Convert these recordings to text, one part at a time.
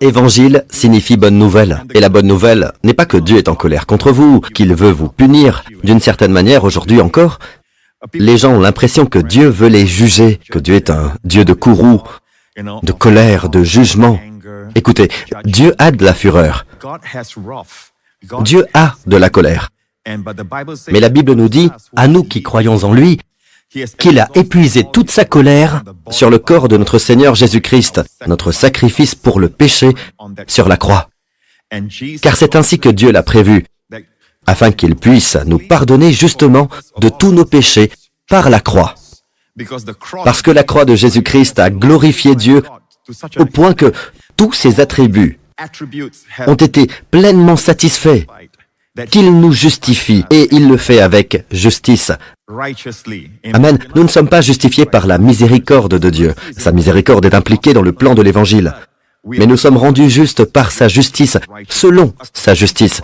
Évangile signifie bonne nouvelle. Et la bonne nouvelle n'est pas que Dieu est en colère contre vous, qu'il veut vous punir. D'une certaine manière, aujourd'hui encore, les gens ont l'impression que Dieu veut les juger, que Dieu est un Dieu de courroux, de colère, de jugement. Écoutez, Dieu a de la fureur. Dieu a de la colère. Mais la Bible nous dit, à nous qui croyons en lui, qu'il a épuisé toute sa colère sur le corps de notre Seigneur Jésus-Christ, notre sacrifice pour le péché sur la croix. Car c'est ainsi que Dieu l'a prévu, afin qu'il puisse nous pardonner justement de tous nos péchés par la croix. Parce que la croix de Jésus-Christ a glorifié Dieu au point que tous ses attributs ont été pleinement satisfaits, qu'il nous justifie, et il le fait avec justice. Amen. Nous ne sommes pas justifiés par la miséricorde de Dieu. Sa miséricorde est impliquée dans le plan de l'Évangile. Mais nous sommes rendus justes par sa justice, selon sa justice.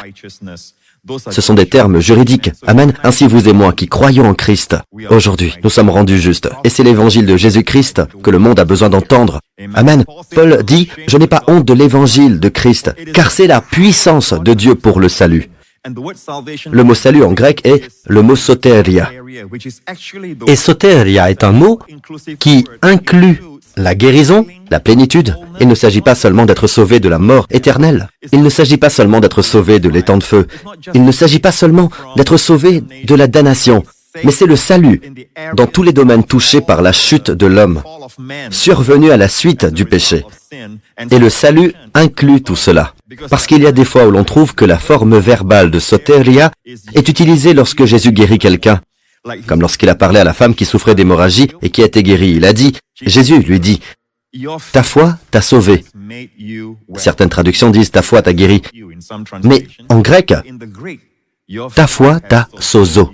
Ce sont des termes juridiques. Amen. Ainsi vous et moi qui croyons en Christ, aujourd'hui, nous sommes rendus justes. Et c'est l'évangile de Jésus-Christ que le monde a besoin d'entendre. Amen. Paul dit, « Je n'ai pas honte de l'évangile de Christ, car c'est la puissance de Dieu pour le salut. » Le mot salut en grec est le mot soteria. Et soteria est un mot qui inclut la guérison, la plénitude. Il ne s'agit pas seulement d'être sauvé de la mort éternelle. Il ne s'agit pas seulement d'être sauvé de l'étang de feu. Il ne s'agit pas seulement d'être sauvé de la damnation. Mais c'est le salut dans tous les domaines touchés par la chute de l'homme, survenue à la suite du péché. Et le salut inclut tout cela. Parce qu'il y a des fois où l'on trouve que la forme verbale de soteria est utilisée lorsque Jésus guérit quelqu'un. Comme lorsqu'il a parlé à la femme qui souffrait d'hémorragie et qui a été guérie. Il a dit, Jésus lui dit, « Ta foi t'a sauvé. » Certaines traductions disent, « Ta foi t'a guéri. » Mais en grec, « Ta foi t'a sozo. »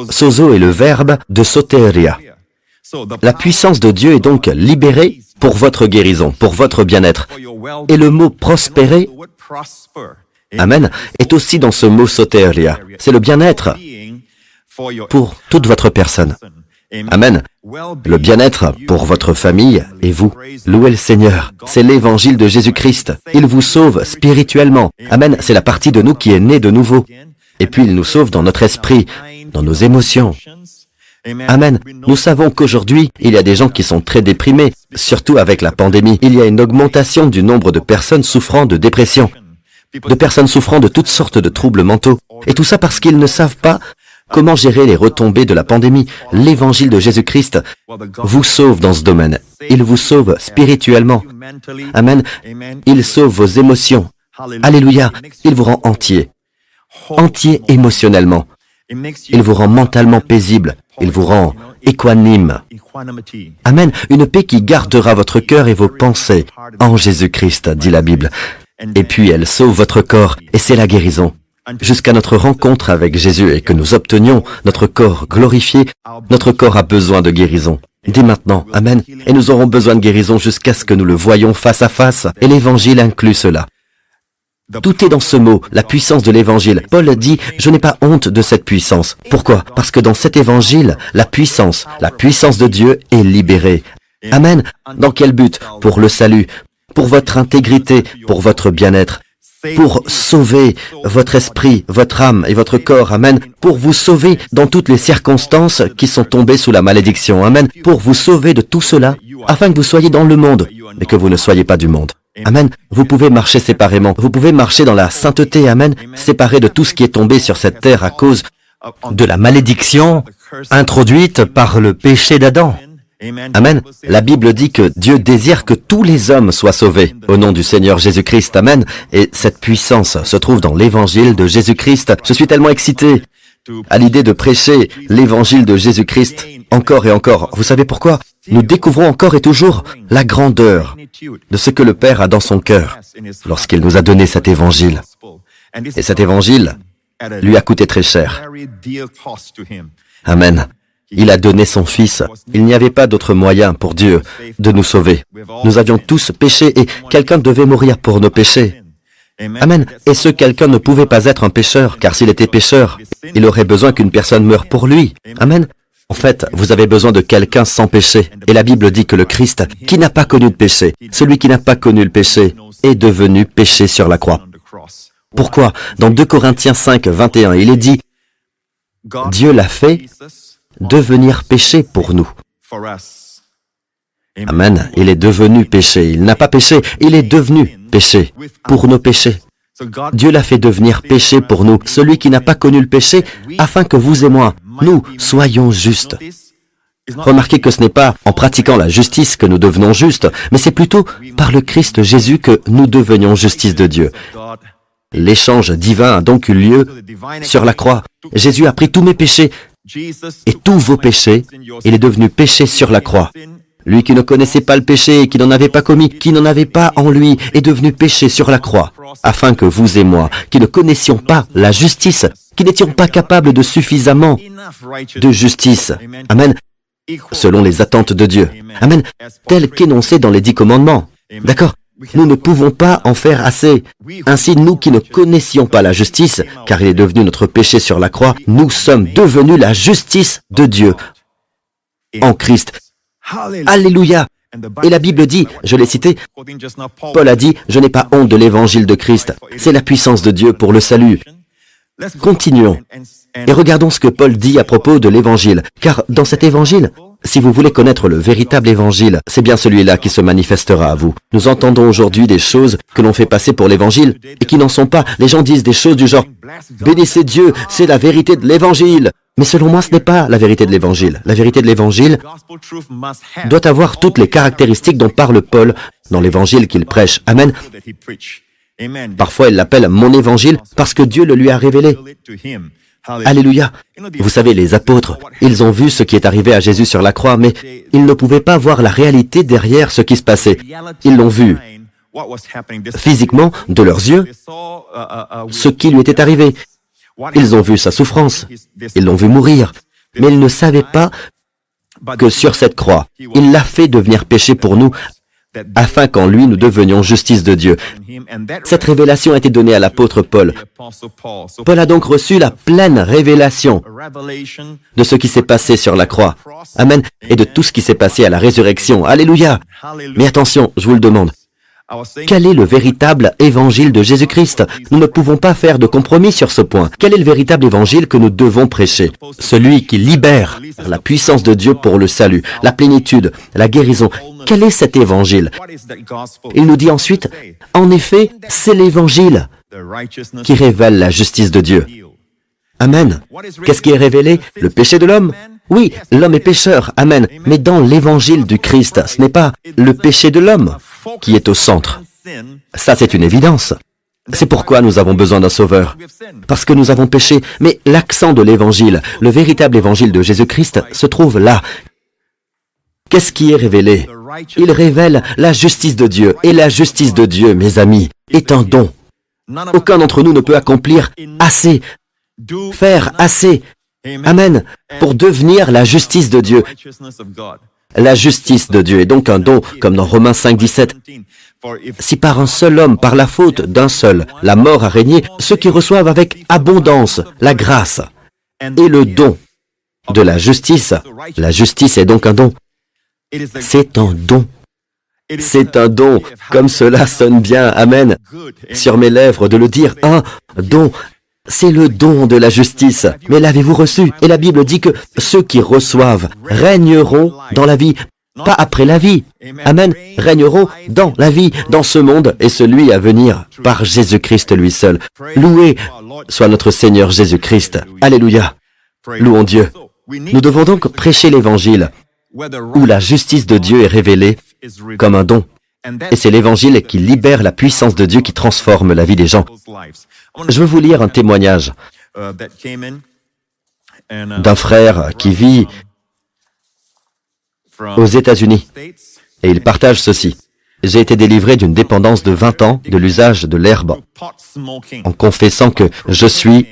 Sozo est le verbe de soteria. La puissance de Dieu est donc libérée pour votre guérison, pour votre bien-être. Et le mot prospérer, amen, est aussi dans ce mot soteria. C'est le bien-être pour toute votre personne. Amen. Le bien-être pour votre famille et vous. Louez le Seigneur. C'est l'évangile de Jésus-Christ. Il vous sauve spirituellement. Amen. C'est la partie de nous qui est née de nouveau. Et puis il nous sauve dans notre esprit, dans nos émotions. Amen. Nous savons qu'aujourd'hui, il y a des gens qui sont très déprimés, surtout avec la pandémie. Il y a une augmentation du nombre de personnes souffrant de dépression, de personnes souffrant de toutes sortes de troubles mentaux. Et tout ça parce qu'ils ne savent pas comment gérer les retombées de la pandémie. L'évangile de Jésus-Christ vous sauve dans ce domaine. Il vous sauve spirituellement. Amen. Il sauve vos émotions. Alléluia. Il vous rend entier. Entier émotionnellement. Il vous rend mentalement paisible. Il vous rend équanime. Amen. Une paix qui gardera votre cœur et vos pensées en Jésus-Christ, dit la Bible. Et puis elle sauve votre corps, et c'est la guérison. Jusqu'à notre rencontre avec Jésus et que nous obtenions notre corps glorifié, notre corps a besoin de guérison. Dès maintenant, amen. Et nous aurons besoin de guérison jusqu'à ce que nous le voyions face à face, et l'Évangile inclut cela. Tout est dans ce mot, la puissance de l'Évangile. Paul dit, je n'ai pas honte de cette puissance. Pourquoi? Parce que dans cet Évangile, la puissance de Dieu est libérée. Amen. Dans quel but? Pour le salut, pour votre intégrité, pour votre bien-être, pour sauver votre esprit, votre âme et votre corps. Amen. Pour vous sauver dans toutes les circonstances qui sont tombées sous la malédiction. Amen. Pour vous sauver de tout cela, afin que vous soyez dans le monde, mais que vous ne soyez pas du monde. Amen. Vous pouvez marcher séparément. Vous pouvez marcher dans la sainteté. Amen. Séparé de tout ce qui est tombé sur cette terre à cause de la malédiction introduite par le péché d'Adam. Amen. La Bible dit que Dieu désire que tous les hommes soient sauvés au nom du Seigneur Jésus-Christ. Amen. Et cette puissance se trouve dans l'évangile de Jésus-Christ. Je suis tellement excité à l'idée de prêcher l'évangile de Jésus-Christ encore et encore. Vous savez pourquoi? Nous découvrons encore et toujours la grandeur de ce que le Père a dans son cœur lorsqu'il nous a donné cet évangile. Et cet évangile lui a coûté très cher. Amen. Il a donné son Fils. Il n'y avait pas d'autre moyen pour Dieu de nous sauver. Nous avions tous péché et quelqu'un devait mourir pour nos péchés. Amen. Et ce quelqu'un ne pouvait pas être un pécheur, car s'il était pécheur, il aurait besoin qu'une personne meure pour lui. Amen. En fait, vous avez besoin de quelqu'un sans péché. Et la Bible dit que le Christ, qui n'a pas connu de péché, celui qui n'a pas connu le péché, est devenu péché sur la croix. Pourquoi? Dans 2 Corinthiens 5, 21, il est dit, Dieu l'a fait devenir péché pour nous. Amen. Il est devenu péché. Il n'a pas péché, il est devenu péché pour nos péchés. Dieu l'a fait devenir péché pour nous, celui qui n'a pas connu le péché, afin que vous et moi, nous, soyons justes. Remarquez que ce n'est pas en pratiquant la justice que nous devenons justes, mais c'est plutôt par le Christ Jésus que nous devenions justice de Dieu. L'échange divin a donc eu lieu sur la croix. Jésus a pris tous mes péchés et tous vos péchés. Il est devenu péché sur la croix. Lui qui ne connaissait pas le péché et qui n'en avait pas commis, qui n'en avait pas en lui, est devenu péché sur la croix, afin que vous et moi, qui ne connaissions pas la justice, qui n'étions pas capables de suffisamment de justice, amen, selon les attentes de Dieu, amen, tel qu'énoncé dans les 10 commandements, d'accord? Nous ne pouvons pas en faire assez. Ainsi, nous qui ne connaissions pas la justice, car il est devenu notre péché sur la croix, nous sommes devenus la justice de Dieu en Christ. Alléluia! Et la Bible dit, je l'ai cité, Paul a dit, je n'ai pas honte de l'évangile de Christ. C'est la puissance de Dieu pour le salut. Continuons. Et regardons ce que Paul dit à propos de l'évangile. Car dans cet évangile, si vous voulez connaître le véritable évangile, c'est bien celui-là qui se manifestera à vous. Nous entendons aujourd'hui des choses que l'on fait passer pour l'évangile et qui n'en sont pas. Les gens disent des choses du genre, bénissez Dieu, c'est la vérité de l'évangile. Mais selon moi, ce n'est pas la vérité de l'évangile. La vérité de l'évangile doit avoir toutes les caractéristiques dont parle Paul dans l'évangile qu'il prêche. Amen. Parfois, il l'appelle mon évangile parce que Dieu le lui a révélé. Alléluia. Vous savez, les apôtres, ils ont vu ce qui est arrivé à Jésus sur la croix, mais ils ne pouvaient pas voir la réalité derrière ce qui se passait. Ils l'ont vu physiquement, de leurs yeux, ce qui lui était arrivé. Ils ont vu sa souffrance, ils l'ont vu mourir, mais ils ne savaient pas que sur cette croix, il l'a fait devenir péché pour nous, afin qu'en lui nous devenions justice de Dieu. Cette révélation a été donnée à l'apôtre Paul. Paul a donc reçu la pleine révélation de ce qui s'est passé sur la croix. Amen. Et de tout ce qui s'est passé à la résurrection. Alléluia. Mais attention, je vous le demande. Quel est le véritable évangile de Jésus-Christ? Nous ne pouvons pas faire de compromis sur ce point. Quel est le véritable évangile que nous devons prêcher? Celui qui libère la puissance de Dieu pour le salut, la plénitude, la guérison. Quel est cet évangile? Il nous dit ensuite, en effet, c'est l'évangile qui révèle la justice de Dieu. Amen. Qu'est-ce qui est révélé? Le péché de l'homme? Oui, l'homme est pécheur, amen. Mais dans l'évangile du Christ, ce n'est pas le péché de l'homme qui est au centre. Ça, c'est une évidence. C'est pourquoi nous avons besoin d'un sauveur. Parce que nous avons péché. Mais l'accent de l'évangile, le véritable évangile de Jésus-Christ, se trouve là. Qu'est-ce qui est révélé? Il révèle la justice de Dieu. Et la justice de Dieu, mes amis, est un don. Aucun d'entre nous ne peut accomplir assez, faire assez, amen, pour devenir la justice de Dieu. La justice de Dieu est donc un don, comme dans Romains 5, 17. Si par un seul homme, par la faute d'un seul, la mort a régné, ceux qui reçoivent avec abondance la grâce et le don de la justice est donc un don. C'est un don. C'est un don. Comme cela sonne bien, amen, sur mes lèvres de le dire, un don. C'est le don de la justice. Mais l'avez-vous reçu? Et la Bible dit que ceux qui reçoivent régneront dans la vie, pas après la vie. Amen. Régneront dans la vie, dans ce monde et celui à venir, par Jésus-Christ lui seul. Loué soit notre Seigneur Jésus-Christ. Alléluia. Louons Dieu. Nous devons donc prêcher l'Évangile, où la justice de Dieu est révélée comme un don. Et c'est l'Évangile qui libère la puissance de Dieu qui transforme la vie des gens. Je veux vous lire un témoignage d'un frère qui vit aux États-Unis. Et il partage ceci. J'ai été délivré d'une dépendance de 20 ans de l'usage de l'herbe en confessant que je suis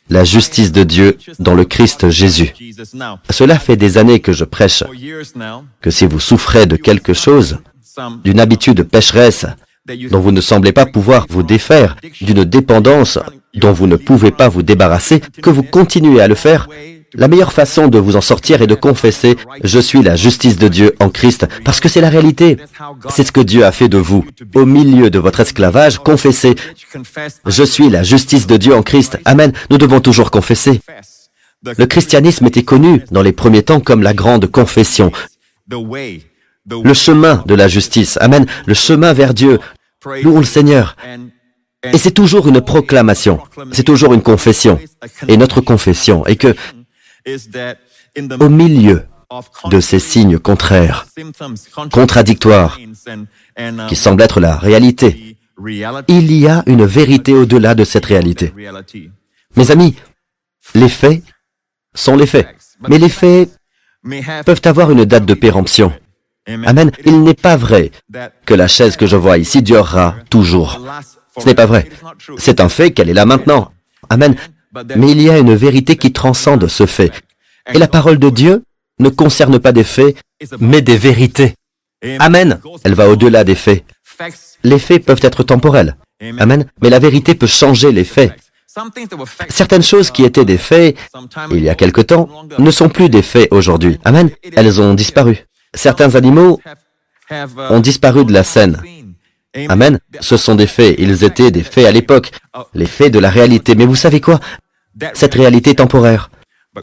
la justice de Dieu dans le Christ Jésus. Cela fait des années que je prêche que si vous souffrez de quelque chose, d'une habitude pécheresse dont vous ne semblez pas pouvoir vous défaire, d'une dépendance dont vous ne pouvez pas vous débarrasser, que vous continuez à le faire, La meilleure façon de vous en sortir est de confesser « Je suis la justice de Dieu en Christ », parce que c'est la réalité. C'est ce que Dieu a fait de vous. Au milieu de votre esclavage, confessez « Je suis la justice de Dieu en Christ ». Amen. Nous devons toujours confesser. Le christianisme était connu dans les premiers temps comme la grande confession, le chemin de la justice. Amen. Le chemin vers Dieu. Louons le Seigneur. Et c'est toujours une proclamation, c'est toujours une confession. Et notre confession est que, au milieu de ces signes contraires, contradictoires, qui semblent être la réalité, il y a une vérité au-delà de cette réalité. Mes amis, les faits sont les faits, mais les faits peuvent avoir une date de péremption. Amen. Il n'est pas vrai que la chaise que je vois ici durera toujours. Ce n'est pas vrai. C'est un fait qu'elle est là maintenant. Amen. Mais il y a une vérité qui transcende ce fait. Et la parole de Dieu ne concerne pas des faits, mais des vérités. Amen. Elle va au-delà des faits. Les faits peuvent être temporels. Amen. Mais la vérité peut changer les faits. Certaines choses qui étaient des faits il y a quelque temps ne sont plus des faits aujourd'hui. Amen. Elles ont disparu. Certains animaux ont disparu de la scène. Amen. Ce sont des faits. Ils étaient des faits à l'époque. Les faits de la réalité. Mais vous savez quoi? Cette réalité est temporaire.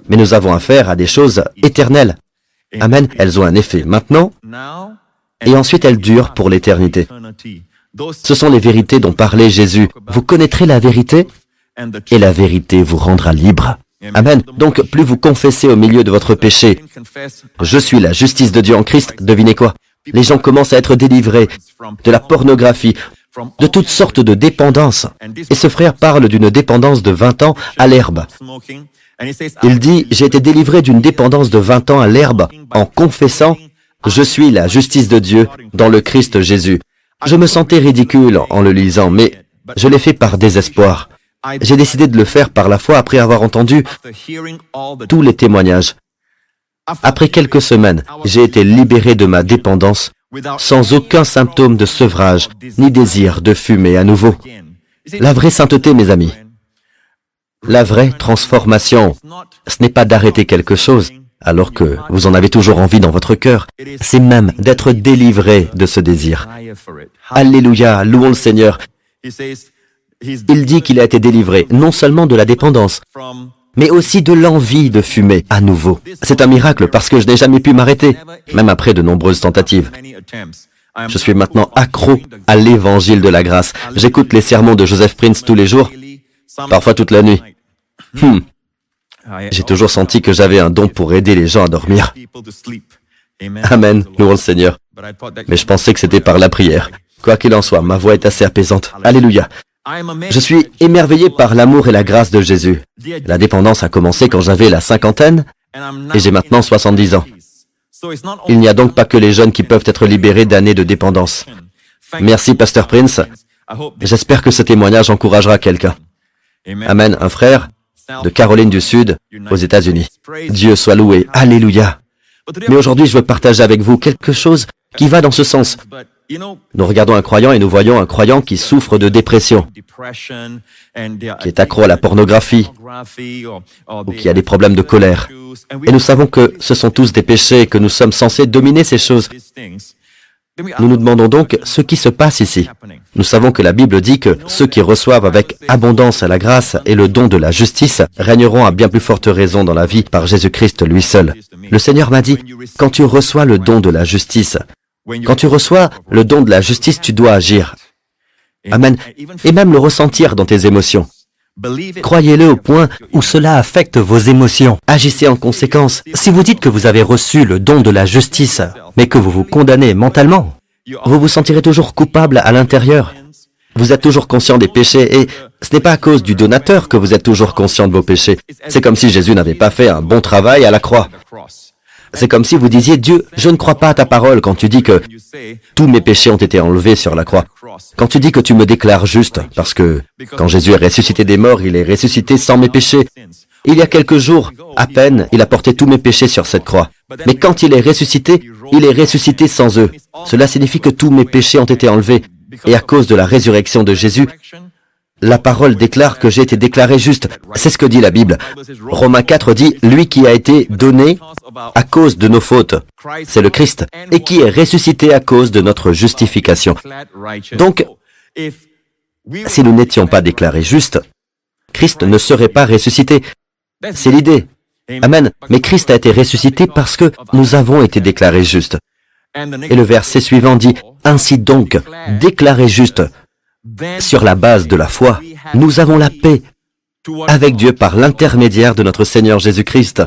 Mais nous avons affaire à des choses éternelles. Amen. Elles ont un effet maintenant, et ensuite elles durent pour l'éternité. Ce sont les vérités dont parlait Jésus. Vous connaîtrez la vérité, et la vérité vous rendra libre. Amen. Donc, plus vous confessez au milieu de votre péché, « Je suis la justice de Dieu en Christ », devinez quoi? Les gens commencent à être délivrés de la pornographie, de toutes sortes de dépendances. Et ce frère parle d'une dépendance de 20 ans à l'herbe. Il dit, j'ai été délivré d'une dépendance de 20 ans à l'herbe en confessant, je suis la justice de Dieu dans le Christ Jésus. Je me sentais ridicule en le lisant, mais je l'ai fait par désespoir. J'ai décidé de le faire par la foi après avoir entendu tous les témoignages. Après quelques semaines, j'ai été libéré de ma dépendance, sans aucun symptôme de sevrage, ni désir de fumer à nouveau. La vraie sainteté, mes amis, la vraie transformation, ce n'est pas d'arrêter quelque chose, alors que vous en avez toujours envie dans votre cœur, c'est même d'être délivré de ce désir. Alléluia, louons le Seigneur. Il dit qu'il a été délivré, non seulement de la dépendance, mais aussi de l'envie de fumer à nouveau. C'est un miracle parce que je n'ai jamais pu m'arrêter, même après de nombreuses tentatives. Je suis maintenant accro à l'évangile de la grâce. J'écoute les sermons de Joseph Prince tous les jours, parfois toute la nuit. J'ai toujours senti que j'avais un don pour aider les gens à dormir. Amen, louons le Seigneur. Mais je pensais que c'était par la prière. Quoi qu'il en soit, ma voix est assez apaisante. Alléluia. Je suis émerveillé par l'amour et la grâce de Jésus. La dépendance a commencé quand j'avais la cinquantaine et j'ai maintenant 70 ans. Il n'y a donc pas que les jeunes qui peuvent être libérés d'années de dépendance. Merci, Pasteur Prince. J'espère que ce témoignage encouragera quelqu'un. Amen, un frère de Caroline du Sud, aux États-Unis. Dieu soit loué. Alléluia. Mais aujourd'hui, je veux partager avec vous quelque chose qui va dans ce sens. Nous regardons un croyant et nous voyons un croyant qui souffre de dépression, qui est accro à la pornographie, ou qui a des problèmes de colère. Et nous savons que ce sont tous des péchés et que nous sommes censés dominer ces choses. Nous nous demandons donc ce qui se passe ici. Nous savons que la Bible dit que ceux qui reçoivent avec abondance la grâce et le don de la justice régneront à bien plus forte raison dans la vie par Jésus-Christ lui seul. Le Seigneur m'a dit, quand tu reçois le don de la justice, quand tu reçois le don de la justice, tu dois agir. Amen. Et même le ressentir dans tes émotions. Croyez-le au point où cela affecte vos émotions. Agissez en conséquence. Si vous dites que vous avez reçu le don de la justice, mais que vous vous condamnez mentalement, vous vous sentirez toujours coupable à l'intérieur. Vous êtes toujours conscient des péchés et ce n'est pas à cause du donateur que vous êtes toujours conscient de vos péchés. C'est comme si Jésus n'avait pas fait un bon travail à la croix. C'est comme si vous disiez, Dieu, je ne crois pas à ta parole quand tu dis que tous mes péchés ont été enlevés sur la croix. Quand tu dis que tu me déclares juste, parce que quand Jésus est ressuscité des morts, il est ressuscité sans mes péchés. Il y a quelques jours, à peine, il a porté tous mes péchés sur cette croix. Mais quand il est ressuscité sans eux. Cela signifie que tous mes péchés ont été enlevés. Et à cause de la résurrection de Jésus, La parole déclare que j'ai été déclaré juste. C'est ce que dit la Bible. Romains 4 dit, lui qui a été donné à cause de nos fautes, c'est le Christ, et qui est ressuscité à cause de notre justification. Donc, si nous n'étions pas déclarés justes, Christ ne serait pas ressuscité. C'est l'idée. Amen. Mais Christ a été ressuscité parce que nous avons été déclarés justes. Et le verset suivant dit, ainsi donc, déclarés justes, sur la base de la foi, nous avons la paix avec Dieu par l'intermédiaire de notre Seigneur Jésus-Christ.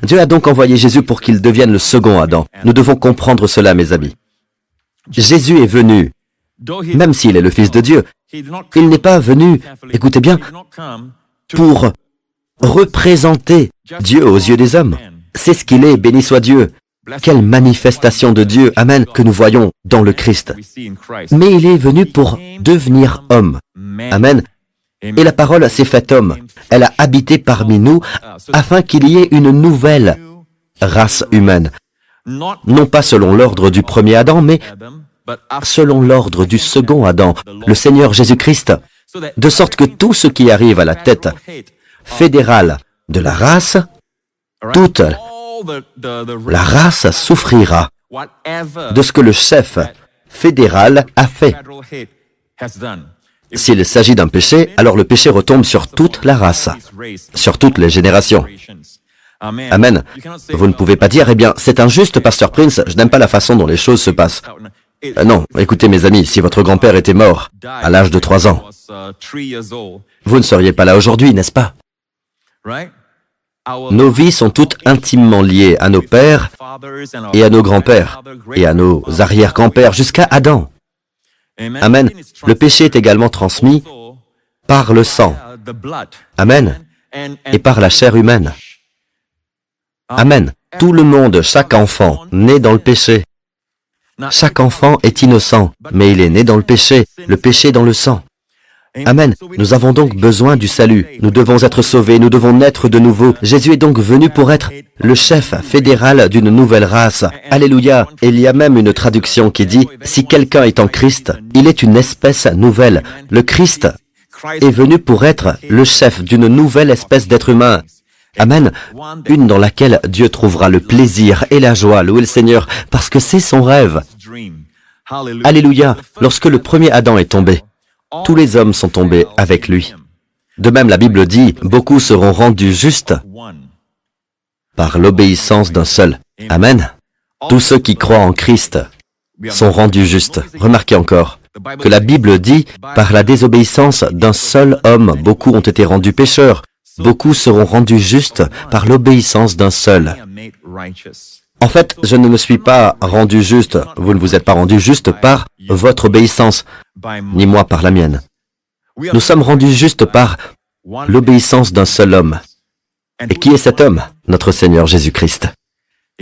Dieu a donc envoyé Jésus pour qu'il devienne le second Adam. Nous devons comprendre cela, mes amis. Jésus est venu, même s'il est le Fils de Dieu, il n'est pas venu, écoutez bien, pour représenter Dieu aux yeux des hommes. C'est ce qu'il est, béni soit Dieu. Quelle manifestation de Dieu, amen, que nous voyons dans le Christ. Mais il est venu pour devenir homme. Amen. Et la parole s'est faite homme. Elle a habité parmi nous afin qu'il y ait une nouvelle race humaine. Non pas selon l'ordre du premier Adam, mais selon l'ordre du second Adam, le Seigneur Jésus-Christ, de sorte que tout ce qui arrive à la tête fédérale de la race, toute la race souffrira de ce que le chef fédéral a fait. S'il s'agit d'un péché, alors le péché retombe sur toute la race, sur toutes les générations. Amen. Vous ne pouvez pas dire, eh bien, c'est injuste, Pasteur Prince, je n'aime pas la façon dont les choses se passent. Non, écoutez mes amis, si votre grand-père était mort à l'âge de 3 ans, vous ne seriez pas là aujourd'hui, n'est-ce pas? Nos vies sont toutes intimement liées à nos pères et à nos grands-pères et à nos arrière-grands-pères jusqu'à Adam. Amen. Le péché est également transmis par le sang. Amen. Et par la chair humaine. Amen. Tout le monde, chaque enfant, naît dans le péché. Chaque enfant est innocent, mais il est né dans le péché dans le sang. Amen. Nous avons donc besoin du salut. Nous devons être sauvés, nous devons naître de nouveau. Jésus est donc venu pour être le chef fédéral d'une nouvelle race. Alléluia. Et il y a même une traduction qui dit, si quelqu'un est en Christ, il est une espèce nouvelle. Le Christ est venu pour être le chef d'une nouvelle espèce d'être humain. Amen. Une dans laquelle Dieu trouvera le plaisir et la joie, louez le Seigneur, parce que c'est son rêve. Alléluia. Lorsque le premier Adam est tombé, tous les hommes sont tombés avec lui. De même, la Bible dit, beaucoup seront rendus justes par l'obéissance d'un seul. Amen. Tous ceux qui croient en Christ sont rendus justes. Remarquez encore que la Bible dit, par la désobéissance d'un seul homme, beaucoup ont été rendus pécheurs. Beaucoup seront rendus justes par l'obéissance d'un seul. En fait, je ne me suis pas rendu juste, vous ne vous êtes pas rendu juste par votre obéissance, ni moi par la mienne. Nous sommes rendus justes par l'obéissance d'un seul homme. Et qui est cet homme? Notre Seigneur Jésus-Christ.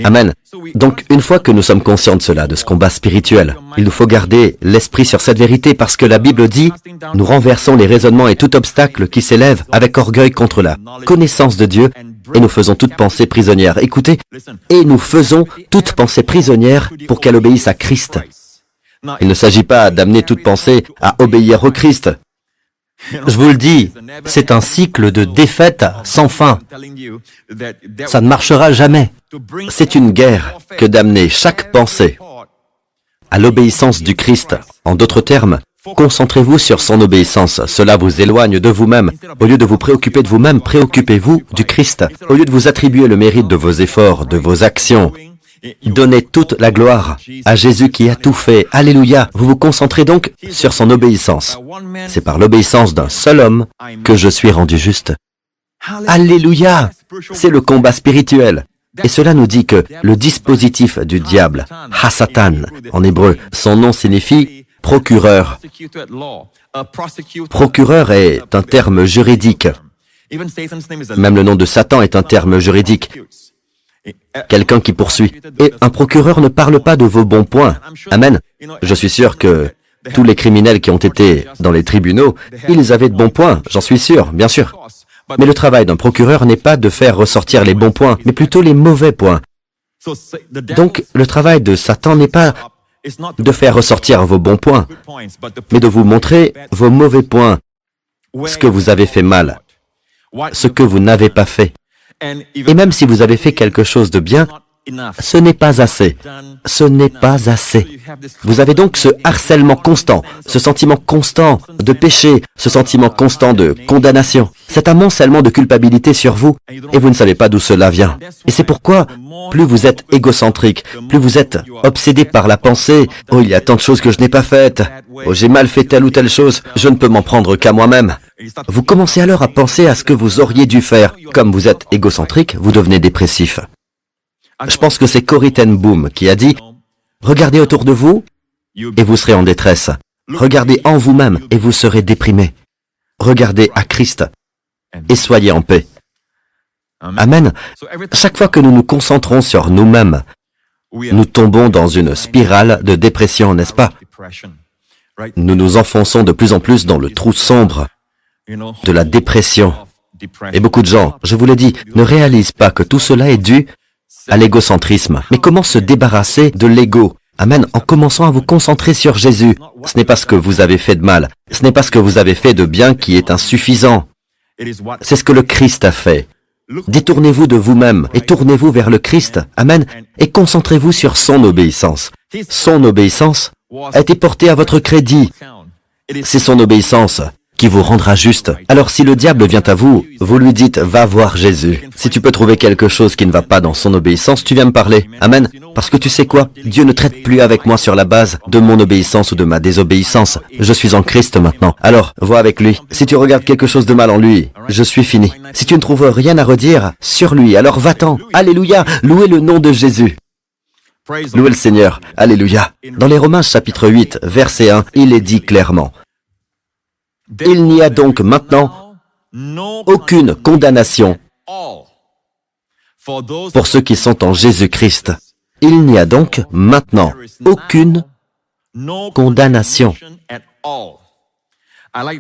Amen. Donc, une fois que nous sommes conscients de cela, de ce combat spirituel, il nous faut garder l'esprit sur cette vérité parce que la Bible dit, nous renversons les raisonnements et tout obstacle qui s'élève avec orgueil contre la connaissance de Dieu et nous faisons toute pensée prisonnière. Écoutez, et nous faisons toute pensée prisonnière pour qu'elle obéisse à Christ. Il ne s'agit pas d'amener toute pensée à obéir au Christ. Je vous le dis, c'est un cycle de défaite sans fin. Ça ne marchera jamais. C'est une guerre que d'amener chaque pensée à l'obéissance du Christ. En d'autres termes, concentrez-vous sur son obéissance. Cela vous éloigne de vous-même. Au lieu de vous préoccuper de vous-même, préoccupez-vous du Christ. Au lieu de vous attribuer le mérite de vos efforts, de vos actions, donnez toute la gloire à Jésus qui a tout fait. Alléluia. Vous vous concentrez donc sur son obéissance. C'est par l'obéissance d'un seul homme que je suis rendu juste. Alléluia. C'est le combat spirituel. Et cela nous dit que le dispositif du diable, Hasatan en hébreu, son nom signifie procureur. Procureur est un terme juridique. Même le nom de Satan est un terme juridique. Quelqu'un qui poursuit. Et un procureur ne parle pas de vos bons points. Amen. Je suis sûr que tous les criminels qui ont été dans les tribunaux, ils avaient de bons points, j'en suis sûr, bien sûr. Mais le travail d'un procureur n'est pas de faire ressortir les bons points, mais plutôt les mauvais points. Donc, le travail de Satan n'est pas de faire ressortir vos bons points, mais de vous montrer vos mauvais points ce que vous avez fait mal, ce que vous n'avez pas fait. Et même si vous avez fait quelque chose de bien, ce n'est pas assez. Ce n'est pas assez. Vous avez donc ce harcèlement constant, ce sentiment constant de péché, ce sentiment constant de condamnation. C'est un amoncellement de culpabilité sur vous, et vous ne savez pas d'où cela vient. Et c'est pourquoi, plus vous êtes égocentrique, plus vous êtes obsédé par la pensée, « Oh, il y a tant de choses que je n'ai pas faites. Oh, j'ai mal fait telle ou telle chose. Je ne peux m'en prendre qu'à moi-même. » Vous commencez alors à penser à ce que vous auriez dû faire. Comme vous êtes égocentrique, vous devenez dépressif. Je pense que c'est Corrie ten Boom qui a dit « Regardez autour de vous et vous serez en détresse. Regardez en vous-même et vous serez déprimé. Regardez à Christ et soyez en paix. » Amen. Chaque fois que nous nous concentrons sur nous-mêmes, nous tombons dans une spirale de dépression, n'est-ce pas? Nous nous enfonçons de plus en plus dans le trou sombre de la dépression. Et beaucoup de gens, je vous l'ai dit, ne réalisent pas que tout cela est dû à l'égocentrisme. Mais comment se débarrasser de l'ego? Amen, en commençant à vous concentrer sur Jésus. Ce n'est pas ce que vous avez fait de mal, ce n'est pas ce que vous avez fait de bien qui est insuffisant. C'est ce que le Christ a fait. Détournez-vous de vous-même et tournez-vous vers le Christ. Amen. Et concentrez-vous sur son obéissance. Son obéissance a été portée à votre crédit. C'est son obéissance qui vous rendra juste. Alors si le diable vient à vous, vous lui dites « Va voir Jésus ». Si tu peux trouver quelque chose qui ne va pas dans son obéissance, tu viens me parler. Amen. Parce que tu sais quoi? Dieu ne traite plus avec moi sur la base de mon obéissance ou de ma désobéissance. Je suis en Christ maintenant. Alors, vois avec lui. Si tu regardes quelque chose de mal en lui, je suis fini. Si tu ne trouves rien à redire sur lui, alors va-t'en. Alléluia. Louez le nom de Jésus. Louez le Seigneur. Alléluia. Dans les Romains chapitre 8, verset 1, il est dit clairement: il n'y a donc maintenant aucune condamnation pour ceux qui sont en Jésus-Christ. Il n'y a donc maintenant aucune condamnation.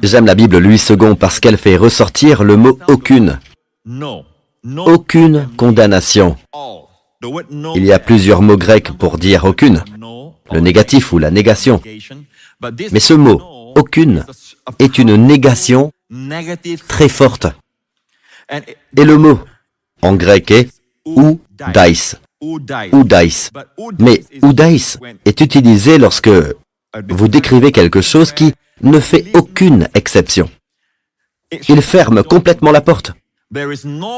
J'aime la Bible Louis II parce qu'elle fait ressortir le mot « aucune ». Aucune condamnation. Il y a plusieurs mots grecs pour dire « aucune », le négatif ou la négation. Mais ce mot « aucune » est une négation très forte. Et le mot en grec est oudais. Oudais. Mais oudais est utilisé lorsque vous décrivez quelque chose qui ne fait aucune exception. Il ferme complètement la porte.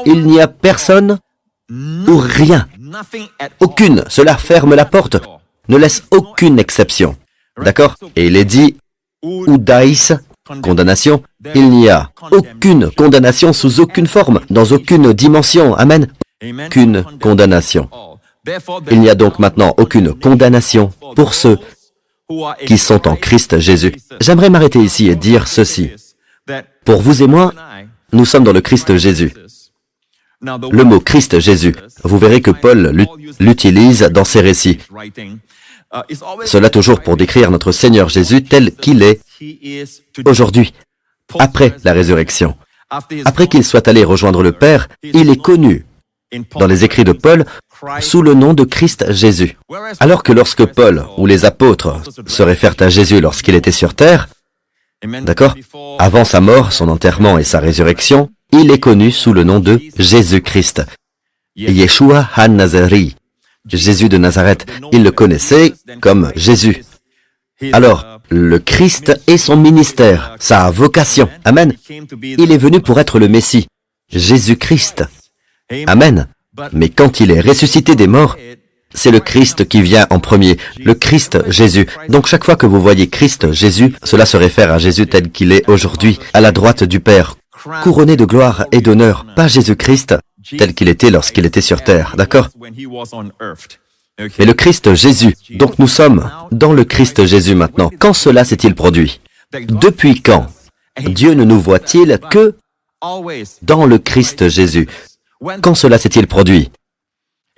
Il n'y a personne ou rien. Aucune. Cela ferme la porte. Ne laisse aucune exception. D'accord? Et il est dit oudais, condamnation. Il n'y a aucune condamnation sous aucune forme, dans aucune dimension. Amen. Aucune condamnation. Il n'y a donc maintenant aucune condamnation pour ceux qui sont en Christ Jésus. J'aimerais m'arrêter ici et dire ceci. Pour vous et moi, nous sommes dans le Christ Jésus. Le mot Christ Jésus, vous verrez que Paul l'utilise dans ses récits. Cela toujours pour décrire notre Seigneur Jésus tel qu'il est aujourd'hui, après la résurrection. Après qu'il soit allé rejoindre le Père, il est connu dans les écrits de Paul sous le nom de Christ Jésus. Alors que lorsque Paul ou les apôtres se réfèrent à Jésus lorsqu'il était sur terre, d'accord, avant sa mort, son enterrement et sa résurrection, il est connu sous le nom de Jésus-Christ. Yeshua ha-Nazari. Jésus de Nazareth. Il le connaissait comme Jésus. Alors, le Christ est son ministère, sa vocation. Amen. Il est venu pour être le Messie. Jésus-Christ. Amen. Mais quand il est ressuscité des morts, c'est le Christ qui vient en premier, le Christ Jésus. Donc chaque fois que vous voyez Christ Jésus, cela se réfère à Jésus tel qu'il est aujourd'hui, à la droite du Père, couronné de gloire et d'honneur, pas Jésus-Christ tel qu'il était lorsqu'il était sur terre, d'accord? Mais le Christ Jésus. Donc nous sommes dans le Christ Jésus maintenant. Quand cela s'est-il produit? Depuis quand Dieu ne nous voit-il que dans le Christ Jésus? Quand cela s'est-il produit?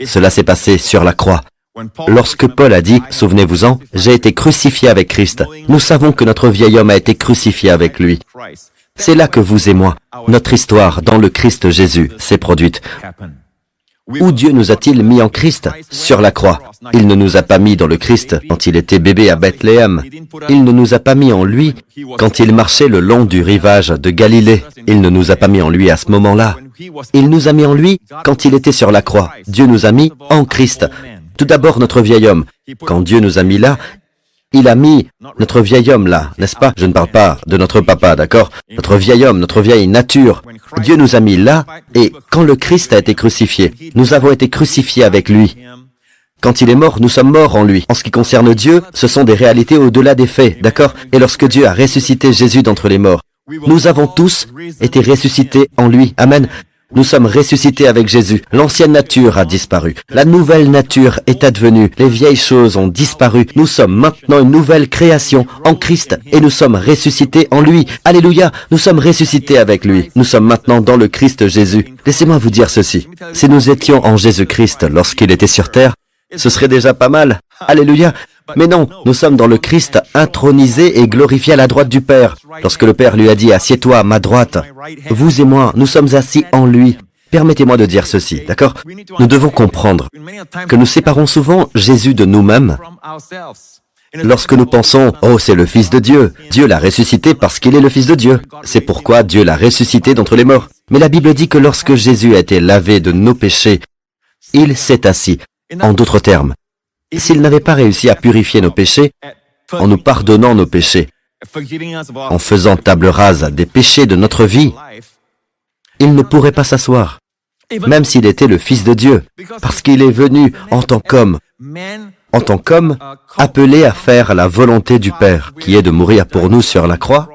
Cela s'est passé sur la croix. Lorsque Paul a dit, souvenez-vous-en, j'ai été crucifié avec Christ. Nous savons que notre vieil homme a été crucifié avec lui. C'est là que vous et moi, notre histoire dans le Christ Jésus s'est produite. Où Dieu nous a-t-il mis en Christ? Sur la croix. Il ne nous a pas mis dans le Christ quand il était bébé à Bethléem. Il ne nous a pas mis en lui quand il marchait le long du rivage de Galilée. Il ne nous a pas mis en lui à ce moment-là. Il nous a mis en lui quand il était sur la croix. Dieu nous a mis en Christ. Tout d'abord notre vieil homme. Quand Dieu nous a mis là, il a mis notre vieil homme là, n'est-ce pas? Je ne parle pas de notre papa, d'accord? Notre vieil homme, notre vieille nature. Dieu nous a mis là, et quand le Christ a été crucifié, nous avons été crucifiés avec lui. Quand il est mort, nous sommes morts en lui. En ce qui concerne Dieu, ce sont des réalités au-delà des faits, d'accord? Et lorsque Dieu a ressuscité Jésus d'entre les morts, nous avons tous été ressuscités en lui. Amen. Nous sommes ressuscités avec Jésus. L'ancienne nature a disparu. La nouvelle nature est advenue. Les vieilles choses ont disparu. Nous sommes maintenant une nouvelle création en Christ et nous sommes ressuscités en lui. Alléluia, nous sommes ressuscités avec lui. Nous sommes maintenant dans le Christ Jésus. Laissez-moi vous dire ceci. Si nous étions en Jésus-Christ lorsqu'il était sur terre, ce serait déjà pas mal. Alléluia. Mais non, nous sommes dans le Christ intronisé et glorifié à la droite du Père. Lorsque le Père lui a dit « Assieds-toi à ma droite », vous et moi, nous sommes assis en lui. Permettez-moi de dire ceci, d'accord? Nous devons comprendre que nous séparons souvent Jésus de nous-mêmes lorsque nous pensons « Oh, c'est le Fils de Dieu. Dieu l'a ressuscité parce qu'il est le Fils de Dieu. C'est pourquoi Dieu l'a ressuscité d'entre les morts. » Mais la Bible dit que lorsque Jésus a été lavé de nos péchés, il s'est assis. En d'autres termes, s'il n'avait pas réussi à purifier nos péchés, en nous pardonnant nos péchés, en faisant table rase des péchés de notre vie, il ne pourrait pas s'asseoir, même s'il était le Fils de Dieu, parce qu'il est venu en tant qu'homme, appelé à faire la volonté du Père, qui est de mourir pour nous sur la croix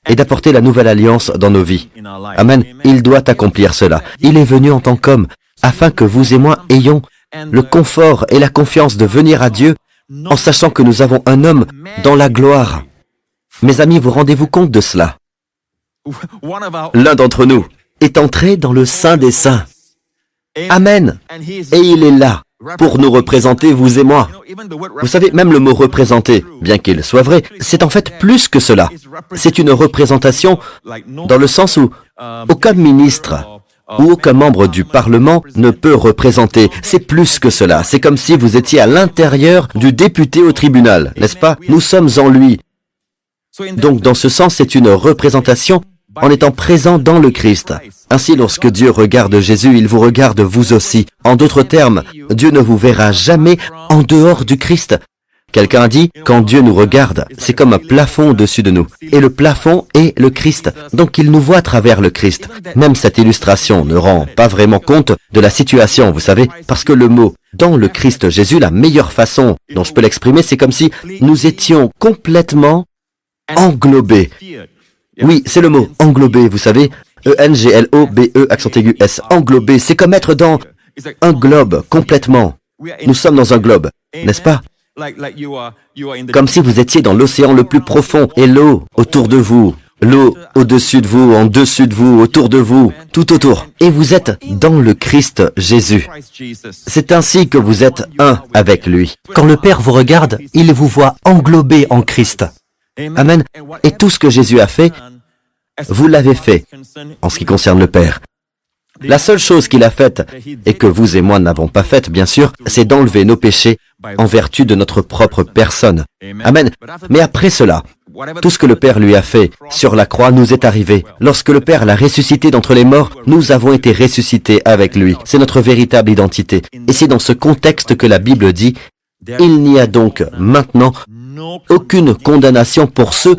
et d'apporter la nouvelle alliance dans nos vies. Amen. Il doit accomplir cela. Il est venu en tant qu'homme, afin que vous et moi ayons le confort et la confiance de venir à Dieu en sachant que nous avons un homme dans la gloire. Mes amis, vous rendez-vous compte de cela? L'un d'entre nous est entré dans le Saint des Saints. Amen. Et il est là pour nous représenter, vous et moi. Vous savez, même le mot « représenter », bien qu'il soit vrai, c'est en fait plus que cela. C'est une représentation dans le sens où aucun ministre ou aucun membre du Parlement ne peut représenter. C'est plus que cela. C'est comme si vous étiez à l'intérieur du député au tribunal, n'est-ce pas? Nous sommes en lui. Donc, dans ce sens, c'est une représentation en étant présent dans le Christ. Ainsi, lorsque Dieu regarde Jésus, il vous regarde vous aussi. En d'autres termes, Dieu ne vous verra jamais en dehors du Christ. Quelqu'un a dit, quand Dieu nous regarde, c'est comme un plafond au-dessus de nous. Et le plafond est le Christ. Donc il nous voit à travers le Christ. Même cette illustration ne rend pas vraiment compte de la situation, vous savez, parce que le mot « dans le Christ Jésus », la meilleure façon dont je peux l'exprimer, c'est comme si nous étions complètement englobés. Oui, c'est le mot « englobé », vous savez, E-N-G-L-O-B-E, accent aigu S, englobé, c'est comme être dans un globe, complètement. Nous sommes dans un globe, n'est-ce pas? Comme si vous étiez dans l'océan le plus profond, et l'eau autour de vous, l'eau au-dessus de vous, en dessus de vous, autour de vous, tout autour. Et vous êtes dans le Christ Jésus. C'est ainsi que vous êtes un avec lui. Quand le Père vous regarde, il vous voit englobé en Christ. Amen. Et tout ce que Jésus a fait, vous l'avez fait, en ce qui concerne le Père. La seule chose qu'il a faite, et que vous et moi n'avons pas faite, bien sûr, c'est d'enlever nos péchés en vertu de notre propre personne. Amen. Mais après cela, tout ce que le Père lui a fait sur la croix nous est arrivé. Lorsque le Père l'a ressuscité d'entre les morts, nous avons été ressuscités avec lui. C'est notre véritable identité. Et c'est dans ce contexte que la Bible dit, « Il n'y a donc maintenant aucune condamnation pour ceux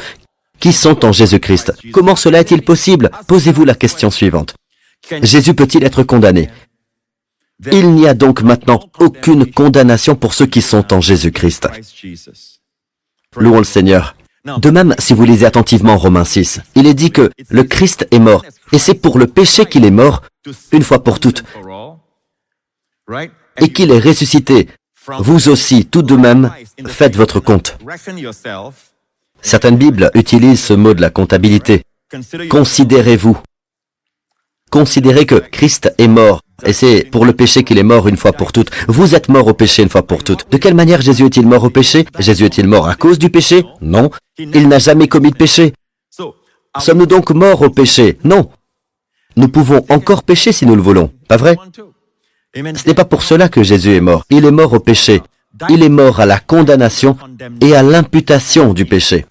qui sont en Jésus-Christ. » Comment cela est-il possible? Posez-vous la question suivante. Jésus peut-il être condamné? Il n'y a donc maintenant aucune condamnation pour ceux qui sont en Jésus-Christ. Louons le Seigneur. De même, si vous lisez attentivement Romains 6, il est dit que le Christ est mort, et c'est pour le péché qu'il est mort, une fois pour toutes, et qu'il est ressuscité. Vous aussi, tout de même, faites votre compte. Certaines Bibles utilisent ce mot de la comptabilité. Considérez-vous. Considérez que Christ est mort, et c'est pour le péché qu'il est mort une fois pour toutes. Vous êtes mort au péché une fois pour toutes. De quelle manière Jésus est-il mort au péché? Jésus est-il mort à cause du péché? Non. Il n'a jamais commis de péché. Sommes-nous donc morts au péché? Non. Nous pouvons encore pécher si nous le voulons, pas vrai? Ce n'est pas pour cela que Jésus est mort. Il est mort au péché. Il est mort à la condamnation et à l'imputation du péché.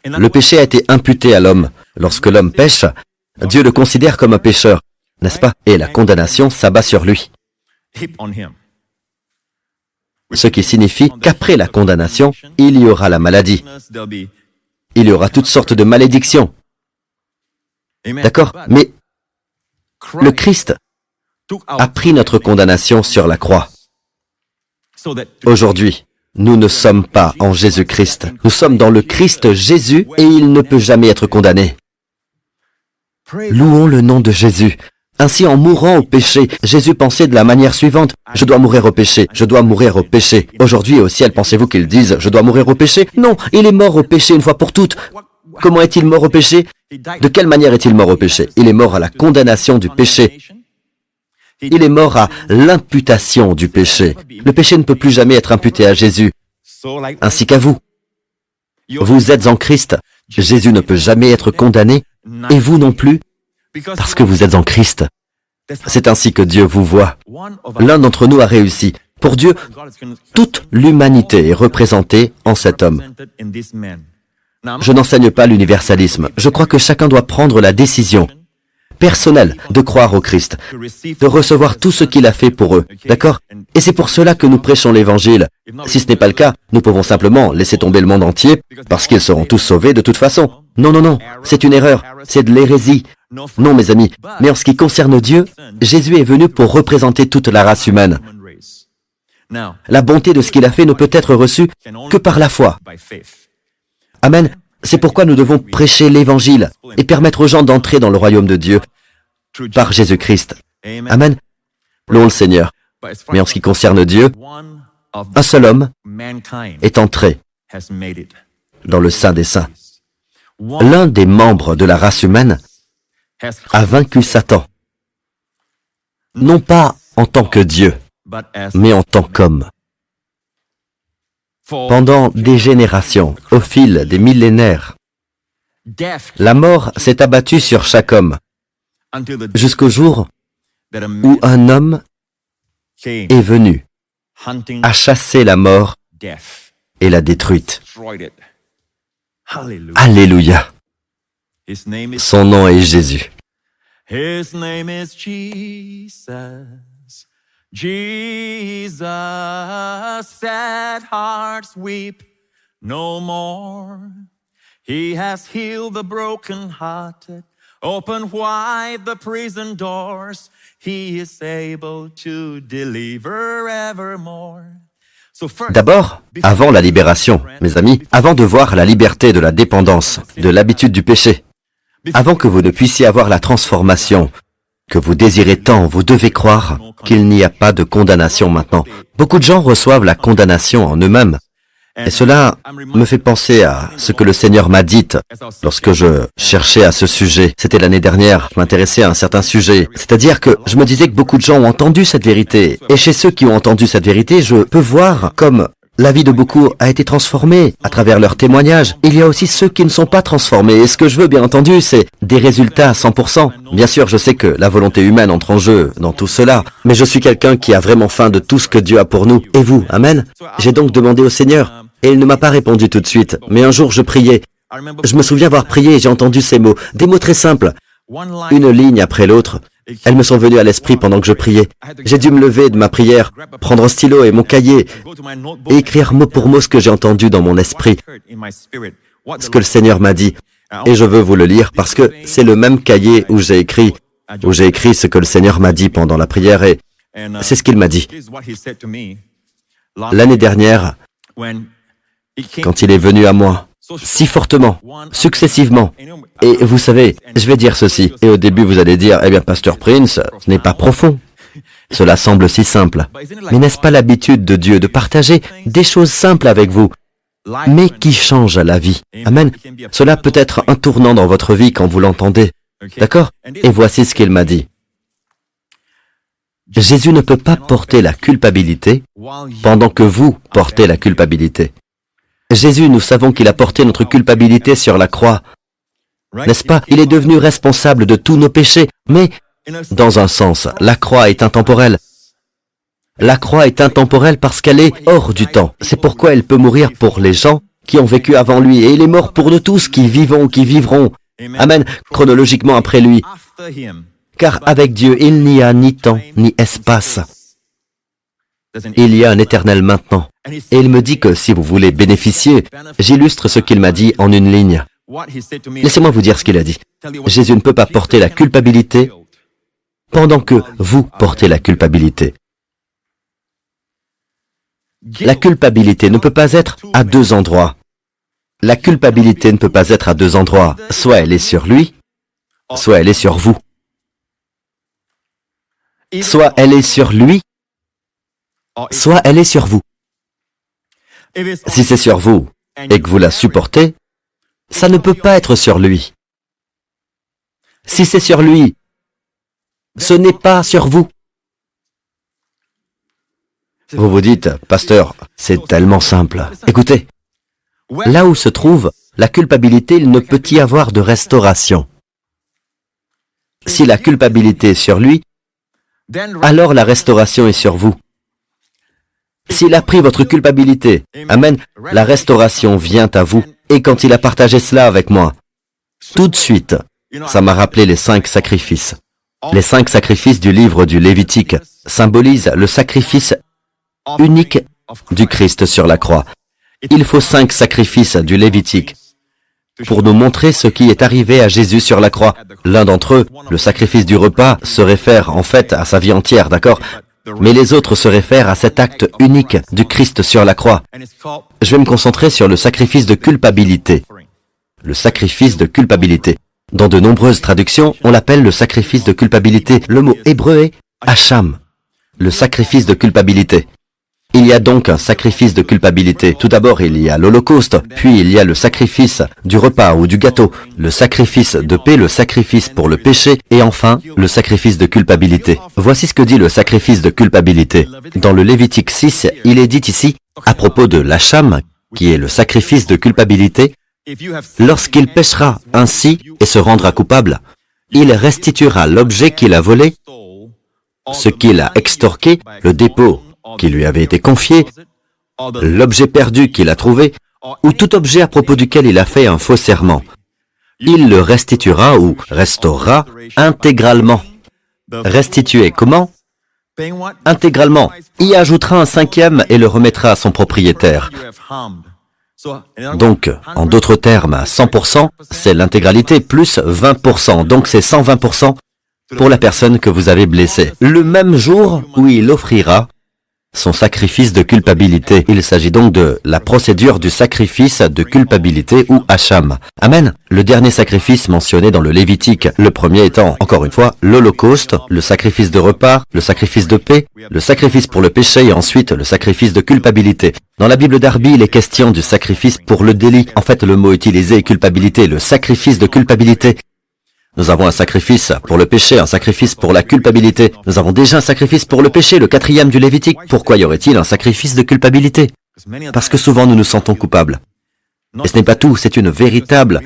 Le péché a été imputé à l'homme. Lorsque l'homme pêche, Dieu le considère comme un pécheur, n'est-ce pas? Et la condamnation s'abat sur lui. Ce qui signifie qu'après la condamnation, il y aura la maladie. Il y aura toutes sortes de malédictions. D'accord? Mais le Christ a pris notre condamnation sur la croix. Aujourd'hui, nous ne sommes pas en Jésus-Christ. Nous sommes dans le Christ Jésus et il ne peut jamais être condamné. Louons le nom de Jésus. Ainsi, en mourant au péché, Jésus pensait de la manière suivante. Je dois mourir au péché, je dois mourir au péché. Aujourd'hui, au ciel, pensez-vous qu'ils disent, je dois mourir au péché? Non, il est mort au péché une fois pour toutes. Comment est-il mort au péché? De quelle manière est-il mort au péché? Il est mort à la condamnation du péché. Il est mort à l'imputation du péché. Le péché ne peut plus jamais être imputé à Jésus, ainsi qu'à vous. Vous êtes en Christ. Jésus ne peut jamais être condamné, et vous non plus, parce que vous êtes en Christ. C'est ainsi que Dieu vous voit. L'un d'entre nous a réussi. Pour Dieu, toute l'humanité est représentée en cet homme. Je n'enseigne pas l'universalisme. Je crois que chacun doit prendre la décision personnelle de croire au Christ, de recevoir tout ce qu'il a fait pour eux. D'accord? Et c'est pour cela que nous prêchons l'Évangile. Si ce n'est pas le cas, nous pouvons simplement laisser tomber le monde entier parce qu'ils seront tous sauvés de toute façon. Non, non, non, c'est une erreur, c'est de l'hérésie. Non, mes amis, mais en ce qui concerne Dieu, Jésus est venu pour représenter toute la race humaine. La bonté de ce qu'il a fait ne peut être reçue que par la foi. Amen. C'est pourquoi nous devons prêcher l'Évangile et permettre aux gens d'entrer dans le royaume de Dieu par Jésus-Christ. Amen. Louons le Seigneur. Mais en ce qui concerne Dieu, un seul homme est entré dans le Saint des Saints. L'un des membres de la race humaine a vaincu Satan, non pas en tant que Dieu, mais en tant qu'homme. Pendant des générations, au fil des millénaires, la mort s'est abattue sur chaque homme, jusqu'au jour où un homme est venu à chasser la mort et l'a détruite. Alléluia. Son nom est Jésus. His name is Jesus. Jesus, sad hearts weep no more. He has healed the broken-hearted, opened wide the prison doors. He is able to deliver evermore. D'abord, avant la libération, mes amis, avant de voir la liberté de la dépendance, de l'habitude du péché, avant que vous ne puissiez avoir la transformation que vous désirez tant, vous devez croire qu'il n'y a pas de condamnation maintenant. Beaucoup de gens reçoivent la condamnation en eux-mêmes. Et cela me fait penser à ce que le Seigneur m'a dit lorsque je cherchais à ce sujet. C'était l'année dernière, je m'intéressais à un certain sujet. C'est-à-dire que je me disais que beaucoup de gens ont entendu cette vérité. Et chez ceux qui ont entendu cette vérité, je peux voir comme la vie de beaucoup a été transformée à travers leurs témoignages. Il y a aussi ceux qui ne sont pas transformés. Et ce que je veux, bien entendu, c'est des résultats à 100%. Bien sûr, je sais que la volonté humaine entre en jeu dans tout cela. Mais je suis quelqu'un qui a vraiment faim de tout ce que Dieu a pour nous. Et vous, amen? J'ai donc demandé au Seigneur. Et il ne m'a pas répondu tout de suite. Mais un jour, je priais. Je me souviens avoir prié et j'ai entendu ces mots. Des mots très simples. Une ligne après l'autre. Elles me sont venues à l'esprit pendant que je priais. J'ai dû me lever de ma prière, prendre un stylo et mon cahier et écrire mot pour mot ce que j'ai entendu dans mon esprit, ce que le Seigneur m'a dit. Et je veux vous le lire parce que c'est le même cahier où j'ai écrit ce que le Seigneur m'a dit pendant la prière et c'est ce qu'il m'a dit. L'année dernière, quand il est venu à moi, si fortement, successivement. Et vous savez, je vais dire ceci, et au début vous allez dire, eh bien, Pasteur Prince, ce n'est pas profond. Cela semble si simple. Mais n'est-ce pas l'habitude de Dieu de partager des choses simples avec vous, mais qui changent la vie? Amen. Cela peut être un tournant dans votre vie quand vous l'entendez. D'accord? Et voici ce qu'il m'a dit. Jésus ne peut pas porter la culpabilité pendant que vous portez la culpabilité. Jésus, nous savons qu'il a porté notre culpabilité sur la croix. N'est-ce pas? Il est devenu responsable de tous nos péchés, mais Dans un sens, la croix est intemporelle. La croix est intemporelle parce qu'elle est hors du temps. C'est pourquoi elle peut mourir pour les gens qui ont vécu avant lui, et il est mort pour nous tous qui vivons, qui vivront. Amen, chronologiquement après lui. Car avec Dieu, il n'y a ni temps, ni espace. Il y a un éternel maintenant. Et il me dit que si vous voulez bénéficier, j'illustre ce qu'il m'a dit en une ligne. Laissez-moi vous dire ce qu'il a dit. Jésus ne peut pas porter la culpabilité pendant que vous portez la culpabilité. La culpabilité ne peut pas être à deux endroits. La culpabilité ne peut pas être à deux endroits. Soit elle est sur lui, soit elle est sur vous. Soit elle est sur lui, soit elle est sur vous. Si c'est sur vous et que vous la supportez, ça ne peut pas être sur lui. Si c'est sur lui, ce n'est pas sur vous. Vous vous dites, pasteur, c'est tellement simple. Écoutez, là où se trouve la culpabilité, il ne peut y avoir de restauration. Si la culpabilité est sur lui, alors la restauration est sur vous. S'il a pris votre culpabilité, amen, la restauration vient à vous. Et quand il a partagé cela avec moi, tout de suite, ça m'a rappelé les 5 sacrifices. Les 5 sacrifices du livre du Lévitique symbolisent le sacrifice unique du Christ sur la croix. Il faut 5 sacrifices du Lévitique pour nous montrer ce qui est arrivé à Jésus sur la croix. L'un d'entre eux, le sacrifice du repas, se réfère en fait à sa vie entière, d'accord? Mais les autres se réfèrent à cet acte unique du Christ sur la croix. Je vais me concentrer sur le sacrifice de culpabilité. Le sacrifice de culpabilité. Dans de nombreuses traductions, on l'appelle le sacrifice de culpabilité. Le mot hébreu est hacham, le sacrifice de culpabilité. Il y a donc un sacrifice de culpabilité. Tout d'abord, il y a l'Holocauste, puis il y a le sacrifice du repas ou du gâteau, le sacrifice de paix, le sacrifice pour le péché, et enfin, le sacrifice de culpabilité. Voici ce que dit le sacrifice de culpabilité. Dans le Lévitique 6, il est dit ici, à propos de l'Hacham, qui est le sacrifice de culpabilité, lorsqu'il péchera ainsi et se rendra coupable, il restituera l'objet qu'il a volé, ce qu'il a extorqué, le dépôt qui lui avait été confié, l'objet perdu qu'il a trouvé, ou tout objet à propos duquel il a fait un faux serment. Il le restituera ou restaurera intégralement. Restituer comment? Intégralement. Y ajoutera un 5e et le remettra à son propriétaire. Donc, en d'autres termes, 100%, c'est l'intégralité plus 20%. Donc c'est 120% pour la personne que vous avez blessée. Le même jour où il offrira son sacrifice de culpabilité. Il s'agit donc de la procédure du sacrifice de culpabilité ou hacham. Amen. Le dernier sacrifice mentionné dans le Lévitique, le premier étant, encore une fois, l'Holocauste, le sacrifice de repas, le sacrifice de paix, le sacrifice pour le péché et ensuite le sacrifice de culpabilité. Dans la Bible d'Arby, il est question du sacrifice pour le délit. En fait, le mot utilisé est culpabilité, le sacrifice de culpabilité. Nous avons un sacrifice pour le péché, un sacrifice pour la culpabilité. Nous avons déjà un sacrifice pour le péché, le 4e du Lévitique. Pourquoi y aurait-il un sacrifice de culpabilité? Parce que souvent nous nous sentons coupables. Et ce n'est pas tout, c'est une véritable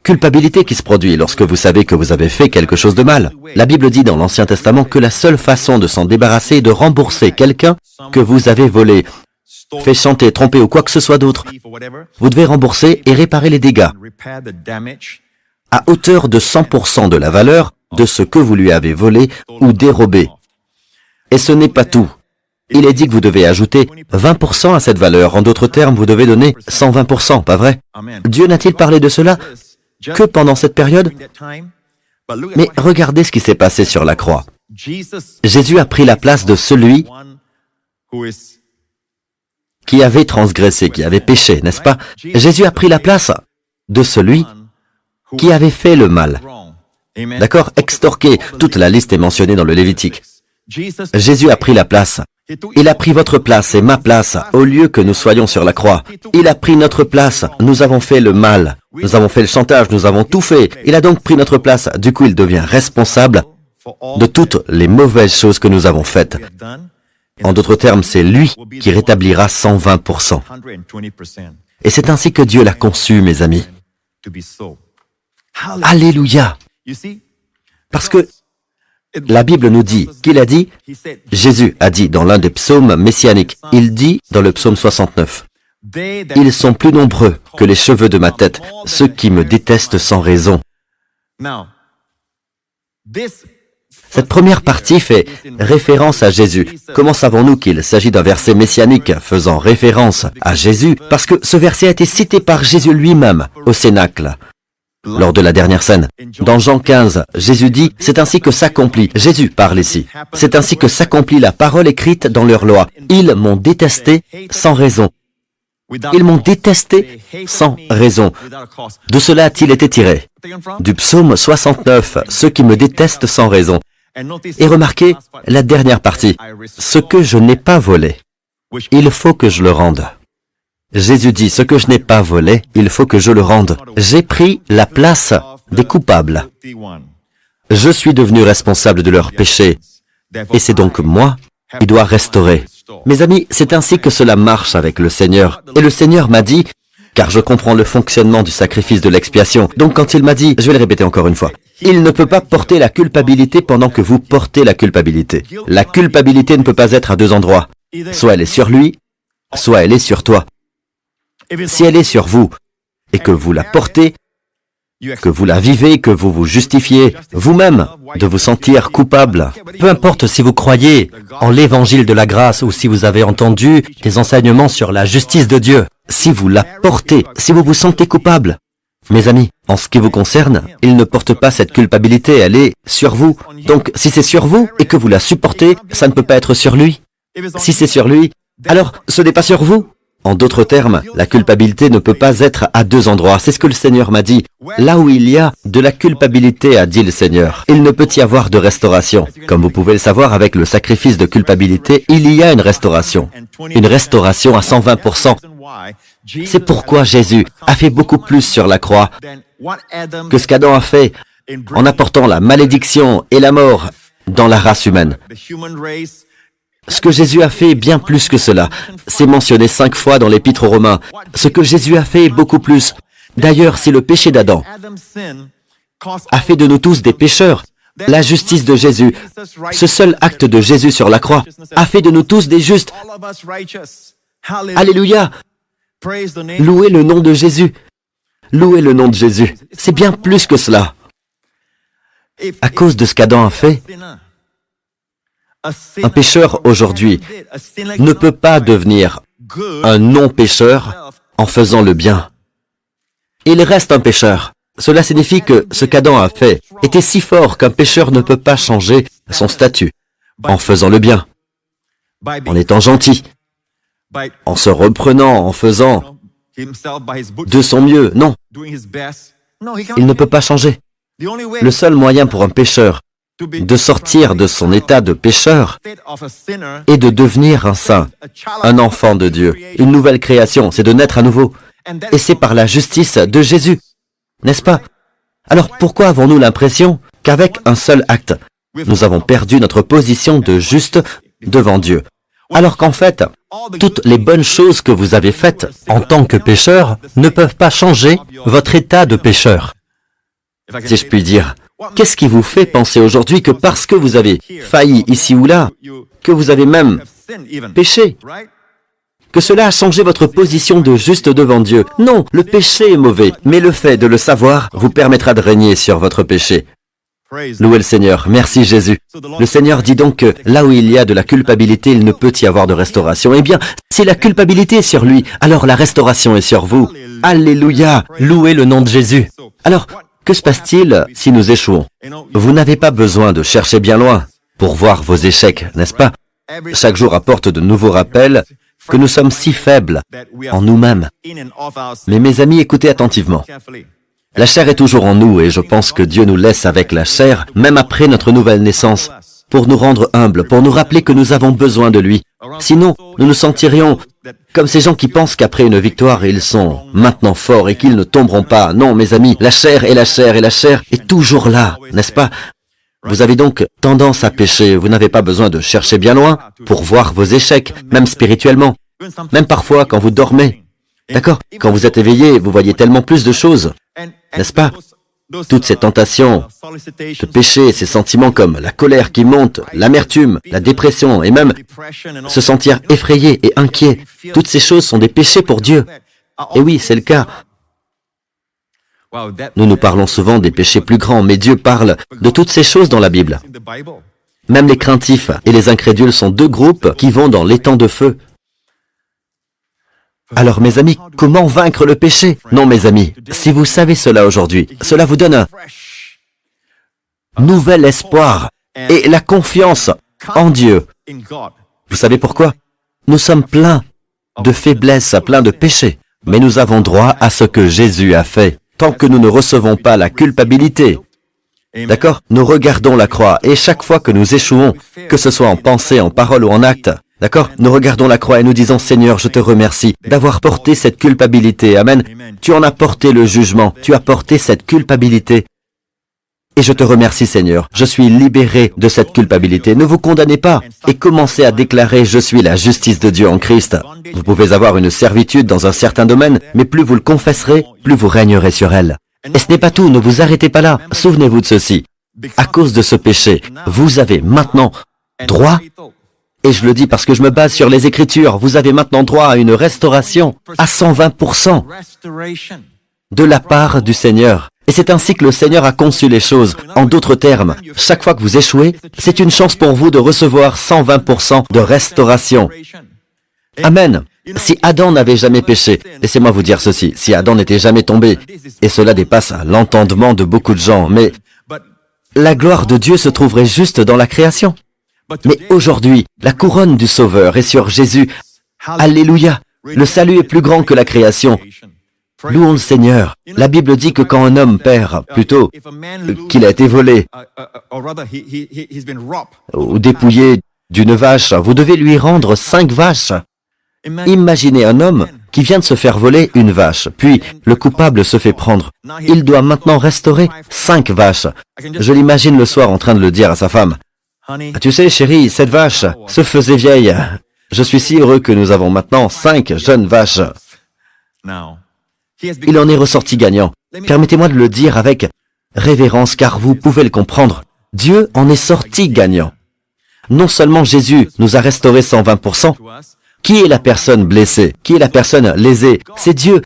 culpabilité qui se produit lorsque vous savez que vous avez fait quelque chose de mal. La Bible dit dans l'Ancien Testament que la seule façon de s'en débarrasser est de rembourser quelqu'un que vous avez volé, fait chanter, trompé ou quoi que ce soit d'autre. Vous devez rembourser et réparer les dégâts à hauteur de 100% de la valeur de ce que vous lui avez volé ou dérobé. Et ce n'est pas tout. Il est dit que vous devez ajouter 20% à cette valeur. En d'autres termes, vous devez donner 120%, pas vrai? Dieu n'a-t-il parlé de cela que pendant cette période? Mais regardez ce qui s'est passé sur la croix. Jésus a pris la place de celui qui avait transgressé, qui avait péché, n'est-ce pas? Jésus a pris la place de celui qui avait fait le mal. D'accord? Extorqué. Toute la liste est mentionnée dans le Lévitique. Jésus a pris la place. Il a pris votre place et ma place, au lieu que nous soyons sur la croix. Il a pris notre place. Nous avons fait le mal. Nous avons fait le chantage. Nous avons tout fait. Il a donc pris notre place. Du coup, il devient responsable de toutes les mauvaises choses que nous avons faites. En d'autres termes, c'est lui qui rétablira 120%. Et c'est ainsi que Dieu l'a conçu, mes amis. Alléluia! Parce que La Bible nous dit qu'il a dit, Jésus a dit dans l'un des psaumes messianiques, il dit dans le psaume 69, « Ils sont plus nombreux que les cheveux de ma tête, ceux qui me détestent sans raison. » Cette première partie fait référence à Jésus. Comment savons-nous qu'il s'agit d'un verset messianique faisant référence à Jésus? Parce que ce verset a été cité par Jésus lui-même au Cénacle, lors de la dernière scène. Dans Jean 15, Jésus dit, « C'est ainsi que s'accomplit. » Jésus parle ici. « C'est ainsi que s'accomplit la parole écrite dans leur loi. Ils m'ont détesté sans raison. » Ils m'ont détesté sans raison. D'où cela a-t-il été tiré? Du psaume 69, « Ceux qui me détestent sans raison. » Et remarquez la dernière partie. « Ce que je n'ai pas volé, il faut que je le rende. » Jésus dit, « Ce que je n'ai pas volé, il faut que je le rende. J'ai pris la place des coupables. Je suis devenu responsable de leurs péchés. Et c'est donc moi qui dois restaurer. » Mes amis, c'est ainsi que cela marche avec le Seigneur. Et le Seigneur m'a dit, car je comprends le fonctionnement du sacrifice de l'expiation. Donc quand il m'a dit, je vais le répéter encore une fois, il ne peut pas porter la culpabilité pendant que vous portez la culpabilité. La culpabilité ne peut pas être à deux endroits. Soit elle est sur lui, soit elle est sur toi. Si elle est sur vous, et que vous la portez, que vous la vivez, que vous vous justifiez vous-même de vous sentir coupable, peu importe si vous croyez en l'évangile de la grâce ou si vous avez entendu des enseignements sur la justice de Dieu, si vous la portez, si vous vous sentez coupable, mes amis, en ce qui vous concerne, il ne porte pas cette culpabilité, elle est sur vous. Donc, si c'est sur vous et que vous la supportez, ça ne peut pas être sur lui. Si c'est sur lui, alors ce n'est pas sur vous. En d'autres termes, la culpabilité ne peut pas être à deux endroits. C'est ce que le Seigneur m'a dit. Là où il y a de la culpabilité, a dit le Seigneur, il ne peut y avoir de restauration. Comme vous pouvez le savoir, avec le sacrifice de culpabilité, il y a une restauration. Une restauration à 120%. C'est pourquoi Jésus a fait beaucoup plus sur la croix que ce qu'Adam a fait en apportant la malédiction et la mort dans la race humaine. Ce que Jésus a fait est bien plus que cela. C'est mentionné 5 fois dans l'Épître aux Romains. Ce que Jésus a fait est beaucoup plus. D'ailleurs, si le péché d'Adam a fait de nous tous des pécheurs, la justice de Jésus, ce seul acte de Jésus sur la croix, a fait de nous tous des justes. Alléluia! Louez le nom de Jésus. Louez le nom de Jésus. C'est bien plus que cela. À cause de ce qu'Adam a fait, un pécheur aujourd'hui ne peut pas devenir un non-pécheur en faisant le bien. Il reste un pécheur. Cela signifie que ce qu'Adam a fait était si fort qu'un pécheur ne peut pas changer son statut en faisant le bien, en étant gentil, en se reprenant, en faisant de son mieux. Non, il ne peut pas changer. Le seul moyen pour un pécheur de sortir de son état de pécheur et de devenir un saint, un enfant de Dieu, une nouvelle création, c'est de naître à nouveau. Et c'est par la justice de Jésus, n'est-ce pas? Alors pourquoi avons-nous l'impression qu'avec un seul acte, nous avons perdu notre position de juste devant Dieu? Alors qu'en fait, toutes les bonnes choses que vous avez faites en tant que pécheur ne peuvent pas changer votre état de pécheur. Si je puis dire, qu'est-ce qui vous fait penser aujourd'hui que parce que vous avez failli ici ou là, que vous avez même péché, que cela a changé votre position de juste devant Dieu? Non, le péché est mauvais, mais le fait de le savoir vous permettra de régner sur votre péché. Louez le Seigneur. Merci Jésus. Le Seigneur dit donc que là où il y a de la culpabilité, il ne peut y avoir de restauration. Eh bien, si la culpabilité est sur lui, alors la restauration est sur vous. Alléluia. Louez le nom de Jésus. Alors, que se passe-t-il si nous échouons? Vous n'avez pas besoin de chercher bien loin pour voir vos échecs, n'est-ce pas? Chaque jour apporte de nouveaux rappels que nous sommes si faibles en nous-mêmes. Mais mes amis, écoutez attentivement. La chair est toujours en nous et je pense que Dieu nous laisse avec la chair, même après notre nouvelle naissance, pour nous rendre humbles, pour nous rappeler que nous avons besoin de lui. Sinon, nous nous sentirions comme ces gens qui pensent qu'après une victoire, ils sont maintenant forts et qu'ils ne tomberont pas. Non, mes amis, la chair est toujours là, n'est-ce pas? Vous avez donc tendance à pécher, vous n'avez pas besoin de chercher bien loin pour voir vos échecs, même spirituellement, même parfois quand vous dormez. D'accord? Quand vous êtes éveillé, vous voyez tellement plus de choses, n'est-ce pas? toutes ces tentations de péché, ces sentiments comme la colère qui monte, l'amertume, la dépression et même se sentir effrayé et inquiet, toutes ces choses sont des péchés pour Dieu. Et oui, c'est le cas. Nous parlons souvent des péchés plus grands, mais Dieu parle de toutes ces choses dans la Bible. Même les craintifs et les incrédules sont deux groupes qui vont dans l'étang de feu. Alors mes amis, comment vaincre le péché? Non mes amis, si vous savez cela aujourd'hui, cela vous donne un nouvel espoir et la confiance en Dieu. Vous savez pourquoi? Nous sommes pleins de faiblesses, pleins de péchés, mais nous avons droit à ce que Jésus a fait. Tant que nous ne recevons pas la culpabilité, d'accord? Nous regardons la croix et chaque fois que nous échouons, que ce soit en pensée, en parole ou en acte, d'accord? Nous regardons la croix et nous disons, Seigneur, je te remercie d'avoir porté cette culpabilité. Amen. Tu en as porté le jugement, tu as porté cette culpabilité. Et je te remercie, Seigneur. Je suis libéré de cette culpabilité. Ne vous condamnez pas et commencez à déclarer, je suis la justice de Dieu en Christ. Vous pouvez avoir une servitude dans un certain domaine, mais plus vous le confesserez, plus vous régnerez sur elle. Et ce n'est pas tout, ne vous arrêtez pas là. Souvenez-vous de ceci. À cause de ce péché, vous avez maintenant droit, et je le dis parce que je me base sur les Écritures, vous avez maintenant droit à une restauration à 120% de la part du Seigneur. Et c'est ainsi que le Seigneur a conçu les choses. En d'autres termes, chaque fois que vous échouez, c'est une chance pour vous de recevoir 120% de restauration. Amen. Si Adam n'avait jamais péché, laissez-moi vous dire ceci, si Adam n'était jamais tombé, et cela dépasse l'entendement de beaucoup de gens, mais la gloire de Dieu se trouverait juste dans la création. Mais aujourd'hui, la couronne du Sauveur est sur Jésus. Alléluia. Le salut est plus grand que la création. Louons le Seigneur. La Bible dit que quand un homme perd, plutôt qu'il a été volé ou dépouillé d'une vache, vous devez lui rendre 5 vaches. Imaginez un homme qui vient de se faire voler une vache, puis le coupable se fait prendre. Il doit maintenant restaurer 5 vaches. Je l'imagine le soir en train de le dire à sa femme. « Tu sais, chérie, cette vache se faisait vieille. Je suis si heureux que nous avons maintenant 5 jeunes vaches. » Il en est ressorti gagnant. Permettez-moi de le dire avec révérence, car vous pouvez le comprendre. Dieu en est sorti gagnant. Non seulement Jésus nous a restauré 120%, qui est la personne blessée? Qui est la personne lésée? C'est Dieu.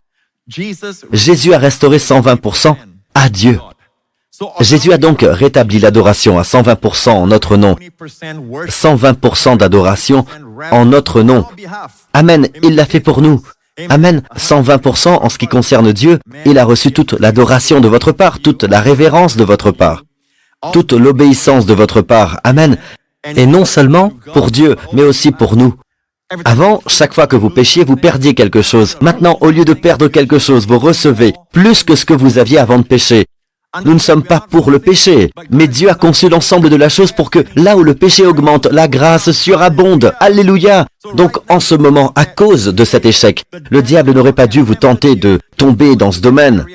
Jésus a restauré 120% à Dieu. Jésus a donc rétabli l'adoration à 120% en notre nom. 120% d'adoration en notre nom. Amen, il l'a fait pour nous. Amen, 120% en ce qui concerne Dieu, il a reçu toute l'adoration de votre part, toute la révérence de votre part, toute l'obéissance de votre part. Amen. Et non seulement pour Dieu, mais aussi pour nous. Avant, chaque fois que vous péchiez, vous perdiez quelque chose. Maintenant, au lieu de perdre quelque chose, vous recevez plus que ce que vous aviez avant de pécher. Nous ne sommes pas pour le péché, mais Dieu a conçu l'ensemble de la chose pour que, là où le péché augmente, la grâce surabonde. Alléluia! Donc, en ce moment, à cause de cet échec, le diable n'aurait pas dû vous tenter de tomber dans ce domaine.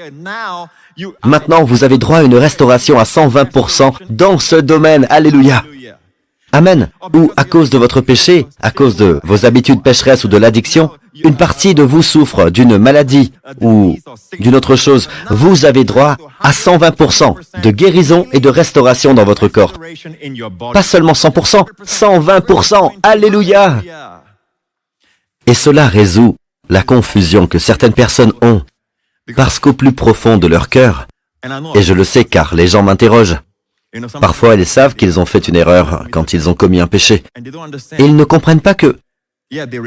Maintenant, vous avez droit à une restauration à 120% dans ce domaine. Alléluia! Amen. Ou à cause de votre péché, à cause de vos habitudes pécheresses ou de l'addiction, une partie de vous souffre d'une maladie ou d'une autre chose. Vous avez droit à 120% de guérison et de restauration dans votre corps. Pas seulement 100%, 120%. Alléluia! Et cela résout la confusion que certaines personnes ont, parce qu'au plus profond de leur cœur, et je le sais car les gens m'interrogent, parfois, ils savent qu'ils ont fait une erreur quand ils ont commis un péché. Et ils ne comprennent pas que,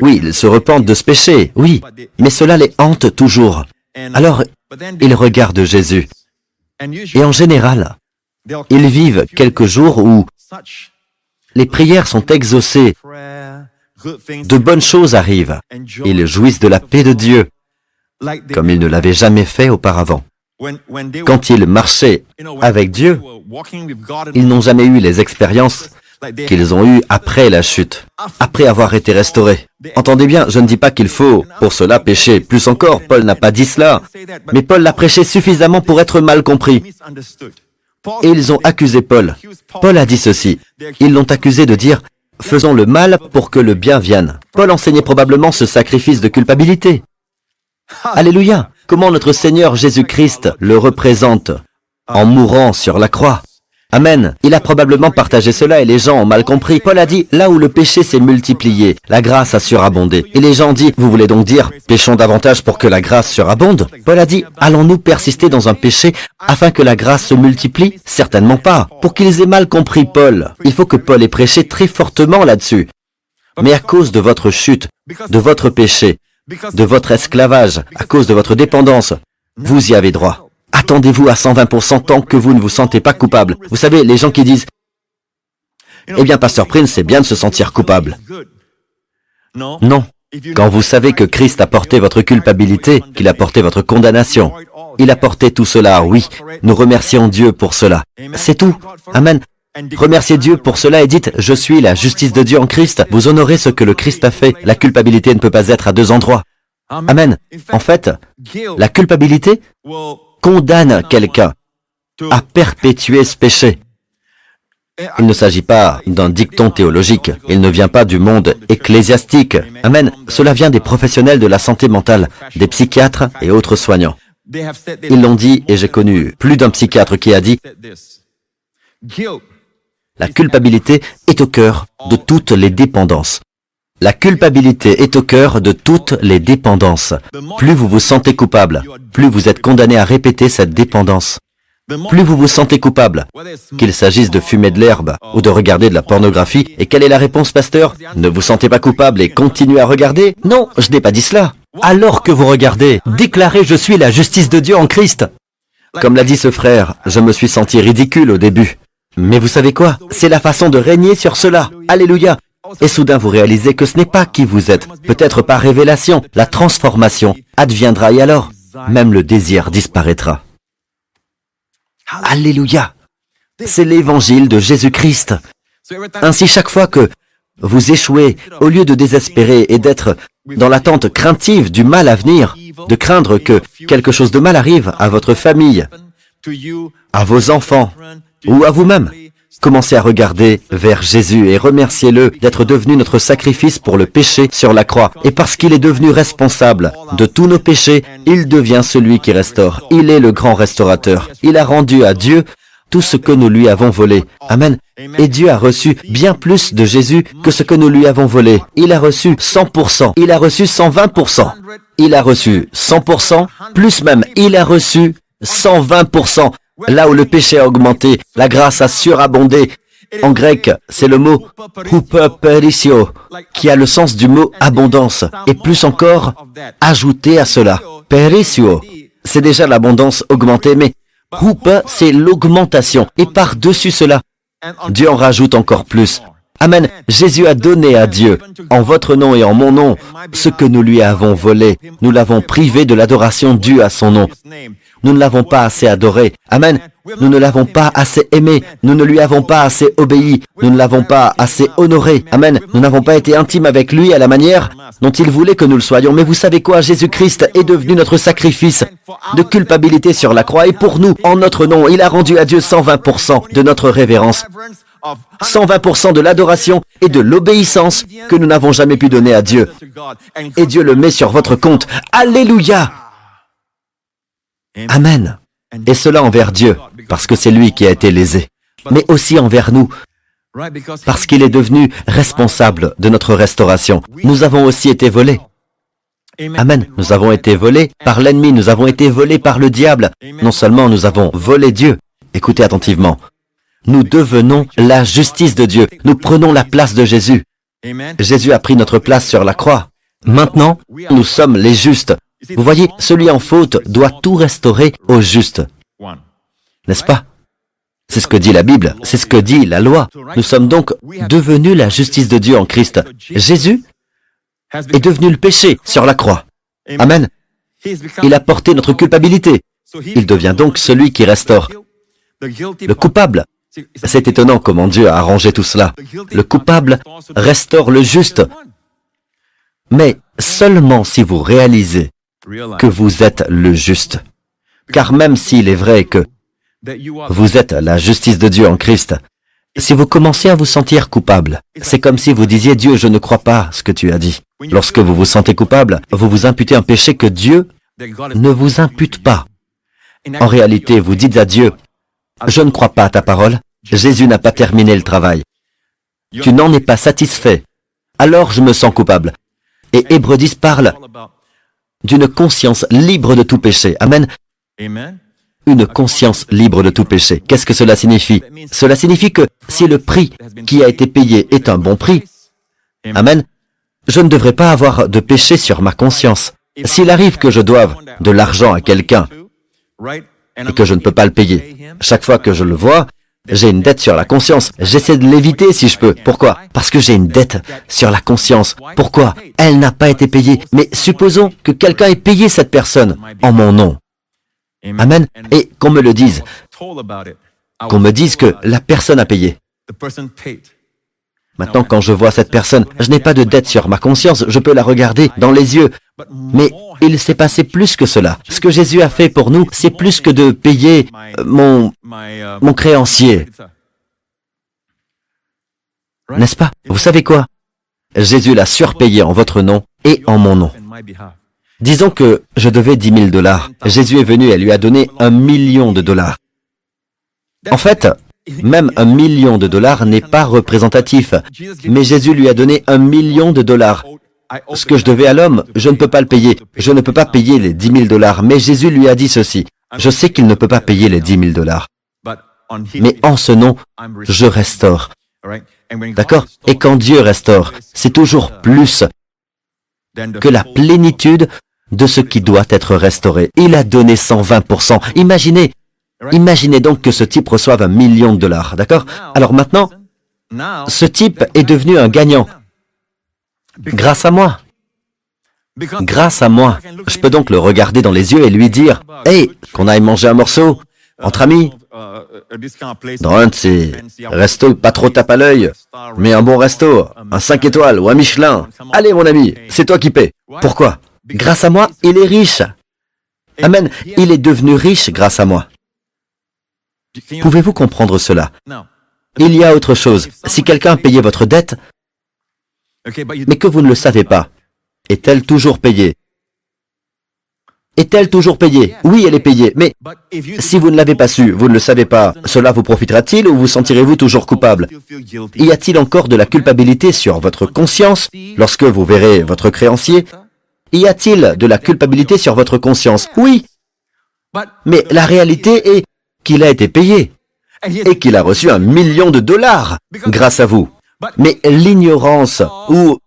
oui, ils se repentent de ce péché, oui, mais cela les hante toujours. Alors, ils regardent Jésus. Et en général, ils vivent quelques jours où les prières sont exaucées, de bonnes choses arrivent. Ils jouissent de la paix de Dieu, comme ils ne l'avaient jamais fait auparavant. Quand ils marchaient avec Dieu, ils n'ont jamais eu les expériences qu'ils ont eues après la chute, après avoir été restaurés. Entendez bien, je ne dis pas qu'il faut pour cela pécher. Plus encore, Paul n'a pas dit cela. Mais Paul l'a prêché suffisamment pour être mal compris. Et ils ont accusé Paul. Paul a dit ceci. Ils l'ont accusé de dire « Faisons le mal pour que le bien vienne ». Paul enseignait probablement ce sacrifice de culpabilité. Alléluia! Comment notre Seigneur Jésus-Christ le représente. en mourant sur la croix. Amen. Il a probablement partagé cela et les gens ont mal compris. Paul a dit, là où le péché s'est multiplié, la grâce a surabondé. Et les gens ont dit, vous voulez donc dire, péchons davantage pour que la grâce surabonde? Paul a dit, allons-nous persister dans un péché afin que la grâce se multiplie? Certainement pas. Pour qu'ils aient mal compris Paul, il faut que Paul ait prêché très fortement là-dessus. Mais à cause de votre chute, de votre péché, de votre esclavage, à cause de votre dépendance, vous y avez droit. Attendez-vous à 120% tant que vous ne vous sentez pas coupable. Vous savez, les gens qui disent « Eh bien, Pasteur Prince, c'est bien de se sentir coupable. » Non. Quand vous savez que Christ a porté votre culpabilité, qu'il a porté votre condamnation, il a porté tout cela, oui, nous remercions Dieu pour cela. C'est tout. Amen. Remerciez Dieu pour cela et dites « Je suis la justice de Dieu en Christ ». Vous honorez ce que le Christ a fait. La culpabilité ne peut pas être à deux endroits. Amen. En fait, la culpabilité condamne quelqu'un à perpétuer ce péché. Il ne s'agit pas d'un dicton théologique. Il ne vient pas du monde ecclésiastique. Amen. Cela vient des professionnels de la santé mentale, des psychiatres et autres soignants. Ils l'ont dit et j'ai connu plus d'un psychiatre qui a dit « La culpabilité est au cœur de toutes les dépendances. » La culpabilité est au cœur de toutes les dépendances. Plus vous vous sentez coupable, plus vous êtes condamné à répéter cette dépendance. Plus vous vous sentez coupable, qu'il s'agisse de fumer de l'herbe ou de regarder de la pornographie. Et quelle est la réponse, pasteur? Ne vous sentez pas coupable et continuez à regarder? Non, je n'ai pas dit cela. Alors que vous regardez, déclarez « Je suis la justice de Dieu en Christ ». Comme l'a dit ce frère, je me suis senti ridicule au début. Mais vous savez quoi? C'est la façon de régner sur cela. Alléluia. Et soudain vous réalisez que ce n'est pas qui vous êtes. Peut-être par révélation, la transformation adviendra et alors, même le désir disparaîtra. Alléluia! C'est l'évangile de Jésus-Christ. Ainsi, chaque fois que vous échouez, au lieu de désespérer et d'être dans l'attente craintive du mal à venir, de craindre que quelque chose de mal arrive à votre famille, à vos enfants ou à vous-même, commencez à regarder vers Jésus et remerciez-le d'être devenu notre sacrifice pour le péché sur la croix. Et parce qu'il est devenu responsable de tous nos péchés, il devient celui qui restaure. Il est le grand restaurateur. Il a rendu à Dieu tout ce que nous lui avons volé. Amen. Et Dieu a reçu bien plus de Jésus que ce que nous lui avons volé. Il a reçu 100%. Il a reçu 120%. Il a reçu 100%, plus même, il a reçu 120%. Là où le péché a augmenté, la grâce a surabondé. En grec, c'est le mot « huperperisio » qui a le sens du mot « abondance » et plus encore, ajouté à cela. « Perisio », c'est déjà l'abondance augmentée, mais « hupe » c'est l'augmentation. Et par-dessus cela, Dieu en rajoute encore plus. Amen. Jésus a donné à Dieu, en votre nom et en mon nom, ce que nous lui avons volé. Nous l'avons privé de l'adoration due à son nom. Nous ne l'avons pas assez adoré. Amen. Nous ne l'avons pas assez aimé. Nous ne lui avons pas assez obéi. Nous ne l'avons pas assez honoré. Amen. Nous n'avons pas été intimes avec lui à la manière dont il voulait que nous le soyons. Mais vous savez quoi? Jésus-Christ est devenu notre sacrifice de culpabilité sur la croix. Et pour nous, en notre nom, il a rendu à Dieu 120% de notre révérence. 120% de l'adoration et de l'obéissance que nous n'avons jamais pu donner à Dieu. Et Dieu le met sur votre compte. Alléluia! Amen. Et cela envers Dieu, parce que c'est lui qui a été lésé, mais aussi envers nous, parce qu'il est devenu responsable de notre restauration. Nous avons aussi été volés. Amen. Nous avons été volés par l'ennemi, nous avons été volés par le diable. Non seulement nous avons volé Dieu, écoutez attentivement, nous devenons la justice de Dieu. Nous prenons la place de Jésus. Jésus a pris notre place sur la croix. Maintenant, nous sommes les justes. Vous voyez, celui en faute doit tout restaurer au juste. N'est-ce pas? C'est ce que dit la Bible, c'est ce que dit la loi. Nous sommes donc devenus la justice de Dieu en Christ. Jésus est devenu le péché sur la croix. Amen. Il a porté notre culpabilité. Il devient donc celui qui restaure. Le coupable. C'est étonnant comment Dieu a arrangé tout cela. Le coupable restaure le juste. Mais seulement si vous réalisez que vous êtes le juste. Car même s'il est vrai que vous êtes la justice de Dieu en Christ, si vous commencez à vous sentir coupable, c'est comme si vous disiez « Dieu, je ne crois pas ce que tu as dit ». Lorsque vous vous sentez coupable, vous vous imputez un péché que Dieu ne vous impute pas. En réalité, vous dites à Dieu Je ne crois pas à ta parole. Jésus n'a pas terminé le travail. Tu n'en es pas satisfait. Alors je me sens coupable. Et Hébreux 10 parle d'une conscience libre de tout péché. Amen. Une conscience libre de tout péché. Qu'est-ce que cela signifie? Cela signifie que si le prix qui a été payé est un bon prix, amen, je ne devrais pas avoir de péché sur ma conscience. S'il arrive que je doive de l'argent à quelqu'un et que je ne peux pas le payer, chaque fois que je le vois, j'ai une dette sur la conscience. J'essaie de l'éviter si je peux. Pourquoi? Parce que j'ai une dette sur la conscience. Pourquoi? Elle n'a pas été payée. Mais supposons que quelqu'un ait payé cette personne en mon nom. Amen. Et qu'on me le dise. Qu'on me dise que la personne a payé. Maintenant, quand je vois cette personne, je n'ai pas de dette sur ma conscience, je peux la regarder dans les yeux. Mais il s'est passé plus que cela. Ce que Jésus a fait pour nous, c'est plus que de payer mon créancier. N'est-ce pas? Vous savez quoi? Jésus l'a surpayé en votre nom et en mon nom. Disons que je devais 10 000 $. Jésus est venu et lui a donné 1 million de dollars. En fait, même 1 million de dollars n'est pas représentatif. Mais Jésus lui a donné 1 million de dollars. Ce que je devais à l'homme, je ne peux pas le payer. Je ne peux pas payer les 10 000 $. Mais Jésus lui a dit ceci. Je sais qu'il ne peut pas payer les 10 000 $. Mais en ce nom, je restaure. D'accord? Et quand Dieu restaure, c'est toujours plus que la plénitude de ce qui doit être restauré. Il a donné 120%. Imaginez donc que ce type reçoive 1 million de dollars, d'accord? Alors maintenant, ce type est devenu un gagnant. Grâce à moi. Grâce à moi. Je peux donc le regarder dans les yeux et lui dire, « Hey, qu'on aille manger un morceau, entre amis, dans un de ces restos pas trop tape à l'œil, mais un bon resto, un 5 étoiles ou un Michelin. Allez mon ami, c'est toi qui paies. Pourquoi? Grâce à moi, il est riche. Amen, il est devenu riche grâce à moi. Pouvez-vous comprendre cela? Il y a autre chose. Si quelqu'un a payé votre dette, mais que vous ne le savez pas, est-elle toujours payée? Est-elle toujours payée? Oui, elle est payée, mais si vous ne l'avez pas su, vous ne le savez pas, cela vous profitera-t-il ou vous sentirez-vous toujours coupable? Y a-t-il encore de la culpabilité sur votre conscience lorsque vous verrez votre créancier? Y a-t-il de la culpabilité sur votre conscience? Oui. Mais la réalité est qu'il a été payé et qu'il a reçu 1 million de dollars grâce à vous. Mais l'ignorance ou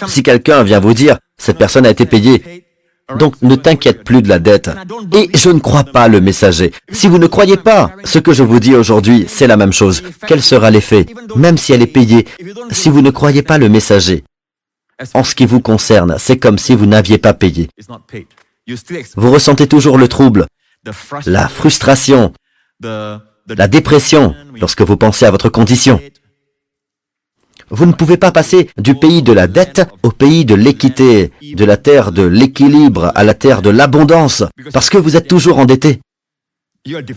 si quelqu'un vient vous dire « cette personne a été payée », donc ne t'inquiète plus de la dette. Et je ne crois pas le messager. Si vous ne croyez pas ce que je vous dis aujourd'hui, c'est la même chose. Quel sera l'effet? Même si elle est payée, si vous ne croyez pas le messager, en ce qui vous concerne, c'est comme si vous n'aviez pas payé. Vous ressentez toujours le trouble, la frustration, la dépression lorsque vous pensez à votre condition. Vous ne pouvez pas passer du pays de la dette au pays de l'équité, de la terre de l'équilibre à la terre de l'abondance, parce que vous êtes toujours endetté.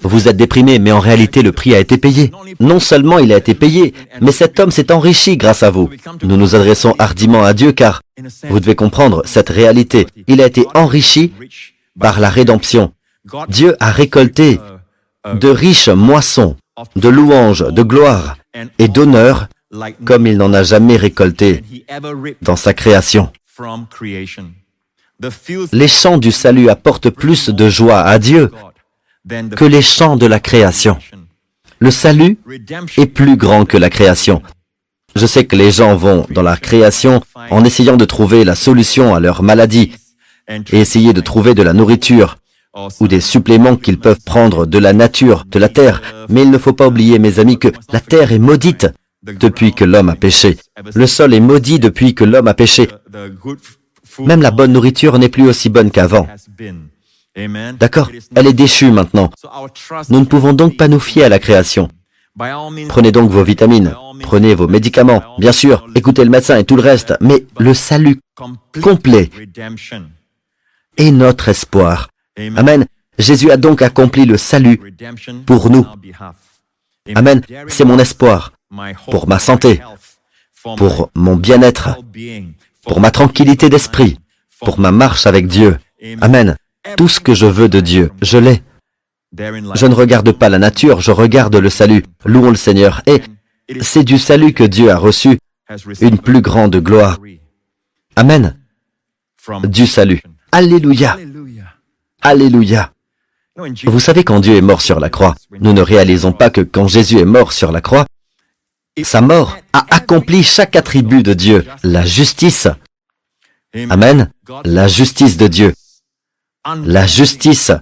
Vous êtes déprimé, mais en réalité le prix a été payé. Non seulement il a été payé, mais cet homme s'est enrichi grâce à vous. Nous nous adressons hardiment à Dieu car vous devez comprendre cette réalité. Il a été enrichi par la rédemption. Dieu a récolté de riches moissons, de louanges, de gloire et d'honneur comme il n'en a jamais récolté dans sa création. Les chants du salut apportent plus de joie à Dieu que les chants de la création. Le salut est plus grand que la création. Je sais que les gens vont dans la création en essayant de trouver la solution à leur maladie et essayer de trouver de la nourriture ou des suppléments qu'ils peuvent prendre de la nature, de la terre. Mais il ne faut pas oublier, mes amis, que la terre est maudite depuis que l'homme a péché. Le sol est maudit depuis que l'homme a péché. Même la bonne nourriture n'est plus aussi bonne qu'avant. D'accord? Elle est déchue maintenant. Nous ne pouvons donc pas nous fier à la création. Prenez donc vos vitamines, prenez vos médicaments, bien sûr, écoutez le médecin et tout le reste, mais le salut complet est notre espoir. Amen. Jésus a donc accompli le salut pour nous. Amen. C'est mon espoir pour ma santé, pour mon bien-être, pour ma tranquillité d'esprit, pour ma marche avec Dieu. Amen. Tout ce que je veux de Dieu, je l'ai. Je ne regarde pas la nature, je regarde le salut. Louons le Seigneur. Et c'est du salut que Dieu a reçu une plus grande gloire. Amen. Du salut. Alléluia. Alléluia. Vous savez, quand Dieu est mort sur la croix, nous ne réalisons pas que quand Jésus est mort sur la croix, sa mort a accompli chaque attribut de Dieu. La justice. Amen. La justice de Dieu. La justice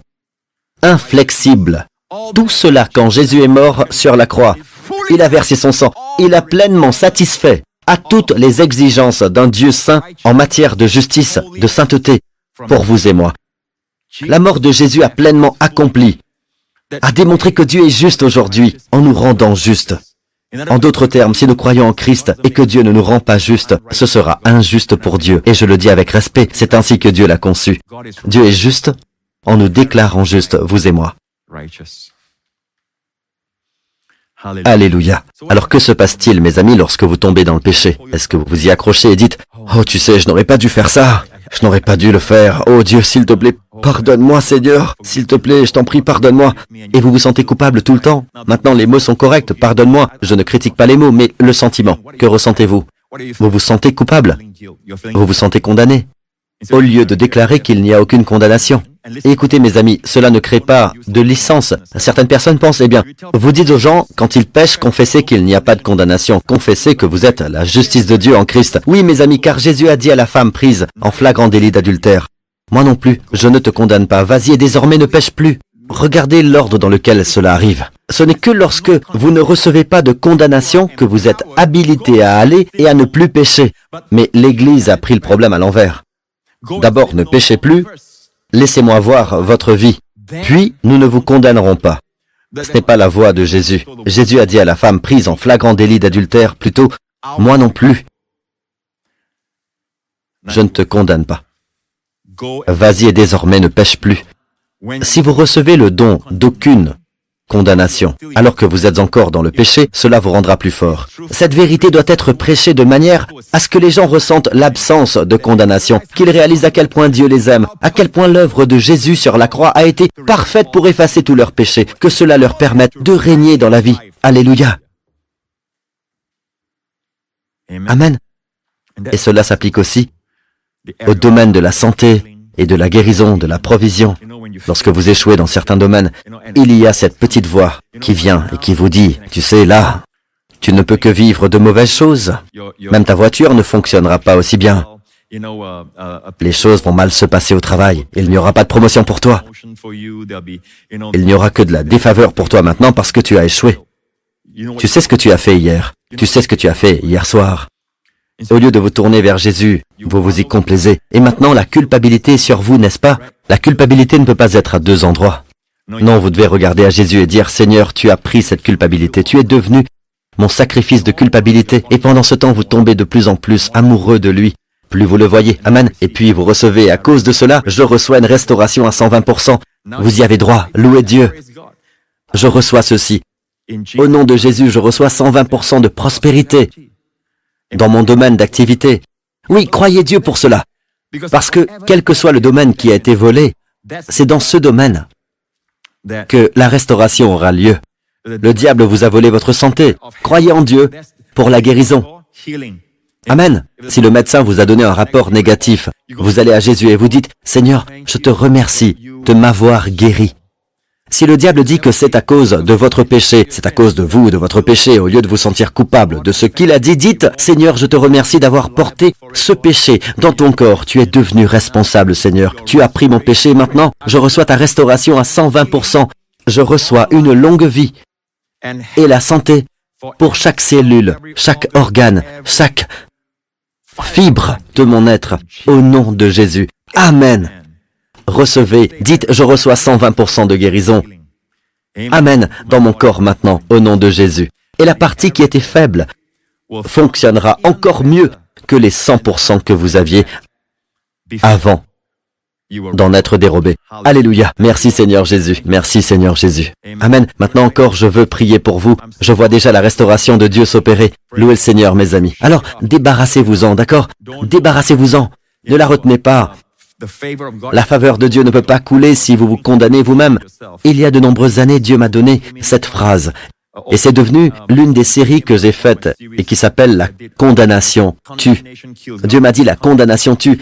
inflexible. Tout cela, quand Jésus est mort sur la croix, il a versé son sang. Il a pleinement satisfait à toutes les exigences d'un Dieu saint en matière de justice, de sainteté, pour vous et moi. La mort de Jésus a pleinement accompli, a démontré que Dieu est juste aujourd'hui en nous rendant justes. En d'autres termes, si nous croyons en Christ et que Dieu ne nous rend pas justes, ce sera injuste pour Dieu. Et je le dis avec respect, c'est ainsi que Dieu l'a conçu. Dieu est juste en nous déclarant justes, vous et moi. Alléluia. Alors que se passe-t-il, mes amis, lorsque vous tombez dans le péché? Est-ce que vous vous y accrochez et dites, « Oh, tu sais, je n'aurais pas dû faire ça. Je n'aurais pas dû le faire. Oh Dieu, s'il te plaît, pardonne-moi, Seigneur. S'il te plaît, je t'en prie, pardonne-moi. » Et vous vous sentez coupable tout le temps. Maintenant, les mots sont corrects, pardonne-moi. Je ne critique pas les mots, mais le sentiment. Que ressentez-vous? Vous vous sentez coupable? Vous vous sentez condamné? Au lieu de déclarer qu'il n'y a aucune condamnation. Et écoutez, mes amis, cela ne crée pas de licence. Certaines personnes pensent, eh bien, vous dites aux gens, quand ils pêchent, confessez qu'il n'y a pas de condamnation. Confessez que vous êtes la justice de Dieu en Christ. Oui, mes amis, car Jésus a dit à la femme prise en flagrant délit d'adultère, moi non plus, je ne te condamne pas. Vas-y et désormais ne pêche plus. Regardez l'ordre dans lequel cela arrive. Ce n'est que lorsque vous ne recevez pas de condamnation que vous êtes habilité à aller et à ne plus pécher. Mais l'Église a pris le problème à l'envers. D'abord, ne péchez plus. Laissez-moi voir votre vie, puis nous ne vous condamnerons pas. Ce n'est pas la voie de Jésus. Jésus a dit à la femme prise en flagrant délit d'adultère, plutôt, moi non plus. Je ne te condamne pas. Vas-y et désormais ne pêche plus. Si vous recevez le don d'aucune condamnation, alors que vous êtes encore dans le péché, cela vous rendra plus fort. Cette vérité doit être prêchée de manière à ce que les gens ressentent l'absence de condamnation, qu'ils réalisent à quel point Dieu les aime, à quel point l'œuvre de Jésus sur la croix a été parfaite pour effacer tous leurs péchés, que cela leur permette de régner dans la vie. Alléluia. Amen. Et cela s'applique aussi au domaine de la santé et de la guérison, de la provision. Lorsque vous échouez dans certains domaines, il y a cette petite voix qui vient et qui vous dit, tu sais, là, tu ne peux que vivre de mauvaises choses. Même ta voiture ne fonctionnera pas aussi bien. Les choses vont mal se passer au travail. Il n'y aura pas de promotion pour toi. Il n'y aura que de la défaveur pour toi maintenant parce que tu as échoué. Tu sais ce que tu as fait hier. Tu sais ce que tu as fait hier soir. Au lieu de vous tourner vers Jésus, vous vous y complaisez. Et maintenant, la culpabilité est sur vous, n'est-ce pas? La culpabilité ne peut pas être à deux endroits. Non, vous devez regarder à Jésus et dire, Seigneur, tu as pris cette culpabilité. Tu es devenu mon sacrifice de culpabilité. Et pendant ce temps, vous tombez de plus en plus amoureux de lui. Plus vous le voyez. Amen. Et puis vous recevez, à cause de cela, je reçois une restauration à 120%. Vous y avez droit. Louez Dieu. Je reçois ceci. Au nom de Jésus, je reçois 120% de prospérité dans mon domaine d'activité. Oui, croyez Dieu pour cela. Parce que, quel que soit le domaine qui a été volé, c'est dans ce domaine que la restauration aura lieu. Le diable vous a volé votre santé. Croyez en Dieu pour la guérison. Amen. Si le médecin vous a donné un rapport négatif, vous allez à Jésus et vous dites, « Seigneur, je te remercie de m'avoir guéri. » Si le diable dit que c'est à cause de votre péché, c'est à cause de vous, de votre péché, au lieu de vous sentir coupable de ce qu'il a dit, dites, « Seigneur, je te remercie d'avoir porté ce péché dans ton corps. Tu es devenu responsable, Seigneur. Tu as pris mon péché. Maintenant, je reçois ta restauration à 120%. Je reçois une longue vie et la santé pour chaque cellule, chaque organe, chaque fibre de mon être, au nom de Jésus. Amen. Recevez, dites, je reçois 120% de guérison. Amen, dans mon corps maintenant, au nom de Jésus. Et la partie qui était faible fonctionnera encore mieux que les 100% que vous aviez avant d'en être dérobé. Alléluia. Merci Seigneur Jésus. Merci Seigneur Jésus. Amen. Maintenant encore, je veux prier pour vous. Je vois déjà la restauration de Dieu s'opérer. Louez le Seigneur, mes amis. Alors, débarrassez-vous-en, d'accord? Débarrassez-vous-en. Ne la retenez pas. La faveur de Dieu ne peut pas couler si vous vous condamnez vous-même. Il y a de nombreuses années, Dieu m'a donné cette phrase. Et c'est devenu l'une des séries que j'ai faites et qui s'appelle la condamnation tue. Dieu m'a dit la condamnation tue.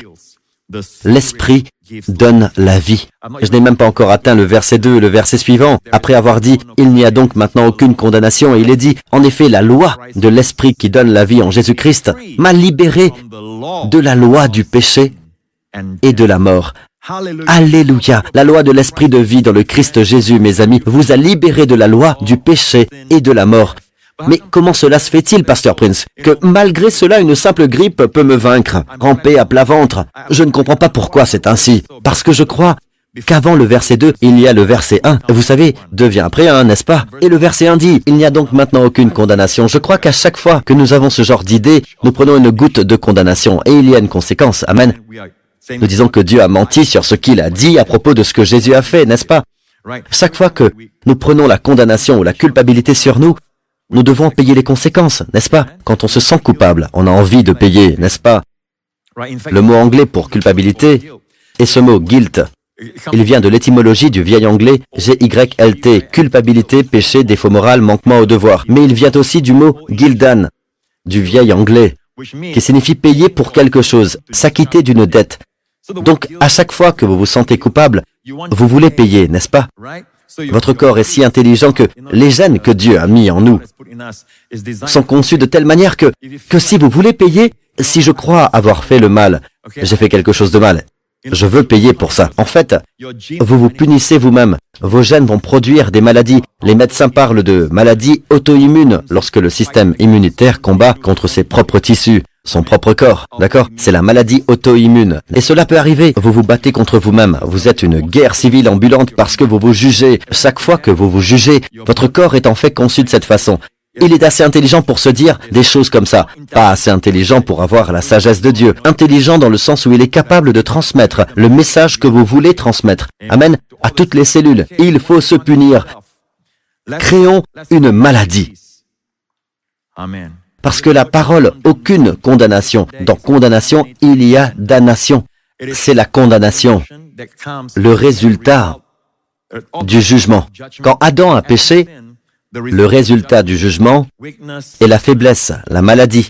L'esprit donne la vie. Je n'ai même pas encore atteint le verset 2, le verset suivant. Après avoir dit, il n'y a donc maintenant aucune condamnation, et il est dit, en effet, la loi de l'esprit qui donne la vie en Jésus-Christ m'a libéré de la loi du péché et de la mort. Alléluia! La loi de l'esprit de vie dans le Christ Jésus, mes amis, vous a libéré de la loi du péché et de la mort. Mais comment cela se fait-il, Pasteur Prince, que malgré cela, une simple grippe peut me vaincre, ramper à plat ventre? Je ne comprends pas pourquoi c'est ainsi. Parce que je crois qu'avant le verset 2, il y a le verset 1. Vous savez, 2 vient après 1, n'est-ce pas? Et le verset 1 dit, il n'y a donc maintenant aucune condamnation. Je crois qu'à chaque fois que nous avons ce genre d'idée, nous prenons une goutte de condamnation, et il y a une conséquence. Amen. Nous disons que Dieu a menti sur ce qu'il a dit à propos de ce que Jésus a fait, n'est-ce pas? Chaque fois que nous prenons la condamnation ou la culpabilité sur nous, nous devons payer les conséquences, n'est-ce pas? Quand on se sent coupable, on a envie de payer, n'est-ce pas? Le mot anglais pour culpabilité est ce mot guilt. Il vient de l'étymologie du vieil anglais G-Y-L-T, culpabilité, péché, défaut moral, manquement au devoir. Mais il vient aussi du mot gildan, du vieil anglais, qui signifie payer pour quelque chose, s'acquitter d'une dette. Donc, à chaque fois que vous vous sentez coupable, vous voulez payer, n'est-ce pas? Votre corps est si intelligent que les gènes que Dieu a mis en nous sont conçus de telle manière que si vous voulez payer, si je crois avoir fait le mal, j'ai fait quelque chose de mal, je veux payer pour ça. En fait, vous vous punissez vous-même. Vos gènes vont produire des maladies. Les médecins parlent de maladies auto-immunes lorsque le système immunitaire combat contre ses propres tissus. Son propre corps, d'accord? C'est la maladie auto-immune. Et cela peut arriver. Vous vous battez contre vous-même. Vous êtes une guerre civile ambulante parce que vous vous jugez. Chaque fois que vous vous jugez, votre corps est en fait conçu de cette façon. Il est assez intelligent pour se dire des choses comme ça. Pas assez intelligent pour avoir la sagesse de Dieu. Intelligent dans le sens où il est capable de transmettre le message que vous voulez transmettre. Amen. À toutes les cellules. Il faut se punir. Créons une maladie. Amen. Parce que la parole, aucune condamnation. Dans condamnation, il y a damnation. C'est la condamnation, le résultat du jugement. Quand Adam a péché, le résultat du jugement est la faiblesse, la maladie,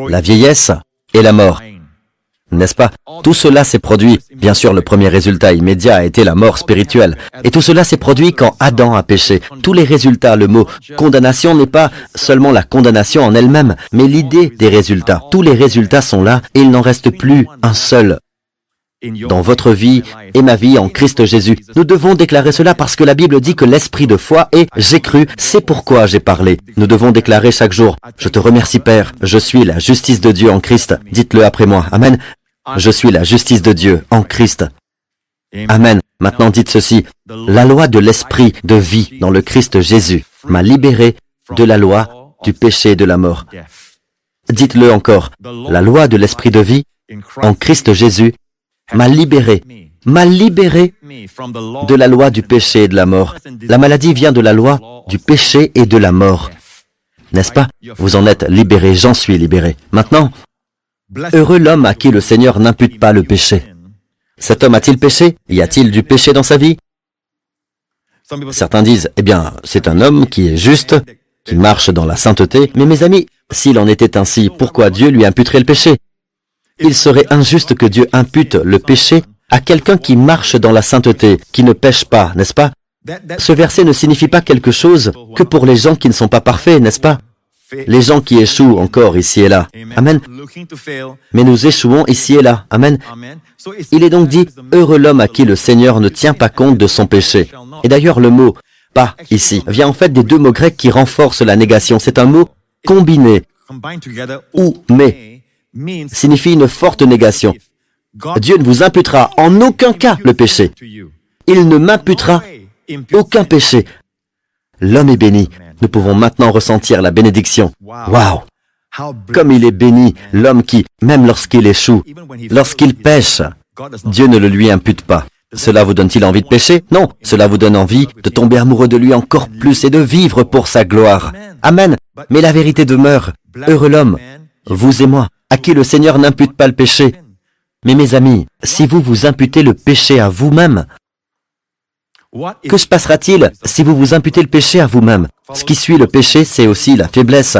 la vieillesse et la mort. N'est-ce pas? Tout cela s'est produit. Bien sûr, le premier résultat immédiat a été la mort spirituelle. Et tout cela s'est produit quand Adam a péché. Tous les résultats, le mot condamnation n'est pas seulement la condamnation en elle-même, mais l'idée des résultats. Tous les résultats sont là et il n'en reste plus un seul dans votre vie et ma vie en Christ Jésus. Nous devons déclarer cela parce que la Bible dit que l'esprit de foi est « j'ai cru, c'est pourquoi j'ai parlé ». Nous devons déclarer chaque jour « Je te remercie Père, je suis la justice de Dieu en Christ ». Dites-le après moi. Amen. Je suis la justice de Dieu en Christ. Amen. Maintenant dites ceci. La loi de l'esprit de vie dans le Christ Jésus m'a libéré de la loi du péché et de la mort. Dites-le encore. La loi de l'esprit de vie en Christ Jésus m'a libéré de la loi du péché et de la mort. La maladie vient de la loi du péché et de la mort. N'est-ce pas? Vous en êtes libéré, j'en suis libéré. Maintenant, heureux l'homme à qui le Seigneur n'impute pas le péché. Cet homme a-t-il péché? Y a-t-il du péché dans sa vie? Certains disent, eh bien, c'est un homme qui est juste, qui marche dans la sainteté. Mais mes amis, s'il en était ainsi, pourquoi Dieu lui imputerait le péché? Il serait injuste que Dieu impute le péché à quelqu'un qui marche dans la sainteté, qui ne pêche pas, n'est-ce pas? Ce verset ne signifie pas quelque chose que pour les gens qui ne sont pas parfaits, n'est-ce pas? Les gens qui échouent encore ici et là. Amen. Mais nous échouons ici et là. Amen. Il est donc dit, heureux l'homme à qui le Seigneur ne tient pas compte de son péché. Et d'ailleurs, le mot « pas » ici vient en fait des deux mots grecs qui renforcent la négation. C'est un mot combiné. Ou « mais » signifie une forte négation. Dieu ne vous imputera en aucun cas le péché. Il ne m'imputera aucun péché. L'homme est béni. Nous pouvons maintenant ressentir la bénédiction. Waouh! Comme il est béni, l'homme qui, même lorsqu'il échoue, lorsqu'il pêche, Dieu ne le lui impute pas. Cela vous donne-t-il envie de pécher? Non, cela vous donne envie de tomber amoureux de lui encore plus et de vivre pour sa gloire. Amen. Mais la vérité demeure. Heureux l'homme, vous et moi, à qui le Seigneur n'impute pas le péché. Mais mes amis, si vous vous imputez le péché à vous-même, que se passera-t-il si vous vous imputez le péché à vous-même? Ce qui suit le péché, c'est aussi la faiblesse,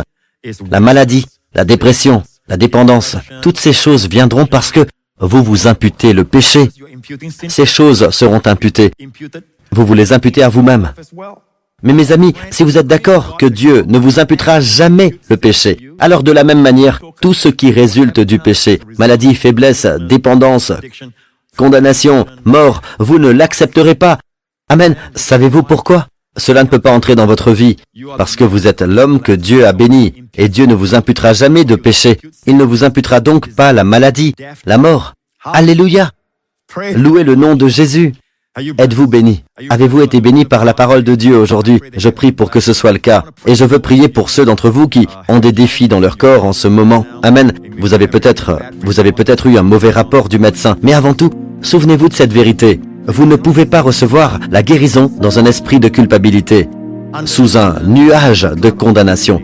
la maladie, la dépression, la dépendance. Toutes ces choses viendront parce que vous vous imputez le péché. Ces choses seront imputées. Vous vous les imputez à vous-même. Mais mes amis, si vous êtes d'accord que Dieu ne vous imputera jamais le péché, alors de la même manière, tout ce qui résulte du péché, maladie, faiblesse, dépendance, condamnation, mort, vous ne l'accepterez pas. Amen. Savez-vous pourquoi? Cela ne peut pas entrer dans votre vie, parce que vous êtes l'homme que Dieu a béni, et Dieu ne vous imputera jamais de péché. Il ne vous imputera donc pas la maladie, la mort. Alléluia! Louez le nom de Jésus. Êtes-vous béni? Avez-vous été béni par la parole de Dieu aujourd'hui? Je prie pour que ce soit le cas. Et je veux prier pour ceux d'entre vous qui ont des défis dans leur corps en ce moment. Amen. Vous avez peut-être eu un mauvais rapport du médecin. Mais avant tout, souvenez-vous de cette vérité. Vous ne pouvez pas recevoir la guérison dans un esprit de culpabilité, sous un nuage de condamnation.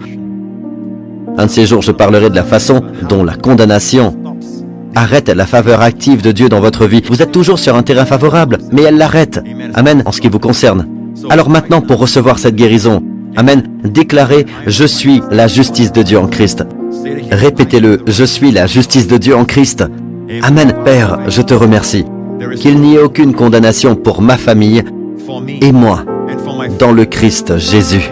Un de ces jours, je parlerai de la façon dont la condamnation arrête la faveur active de Dieu dans votre vie. Vous êtes toujours sur un terrain favorable, mais elle l'arrête. Amen, en ce qui vous concerne. Alors maintenant, pour recevoir cette guérison, amen, déclarez « Je suis la justice de Dieu en Christ ». Répétez-le « Je suis la justice de Dieu en Christ ». Amen, Père, je te remercie. Qu'il n'y ait aucune condamnation pour ma famille et moi dans le Christ Jésus.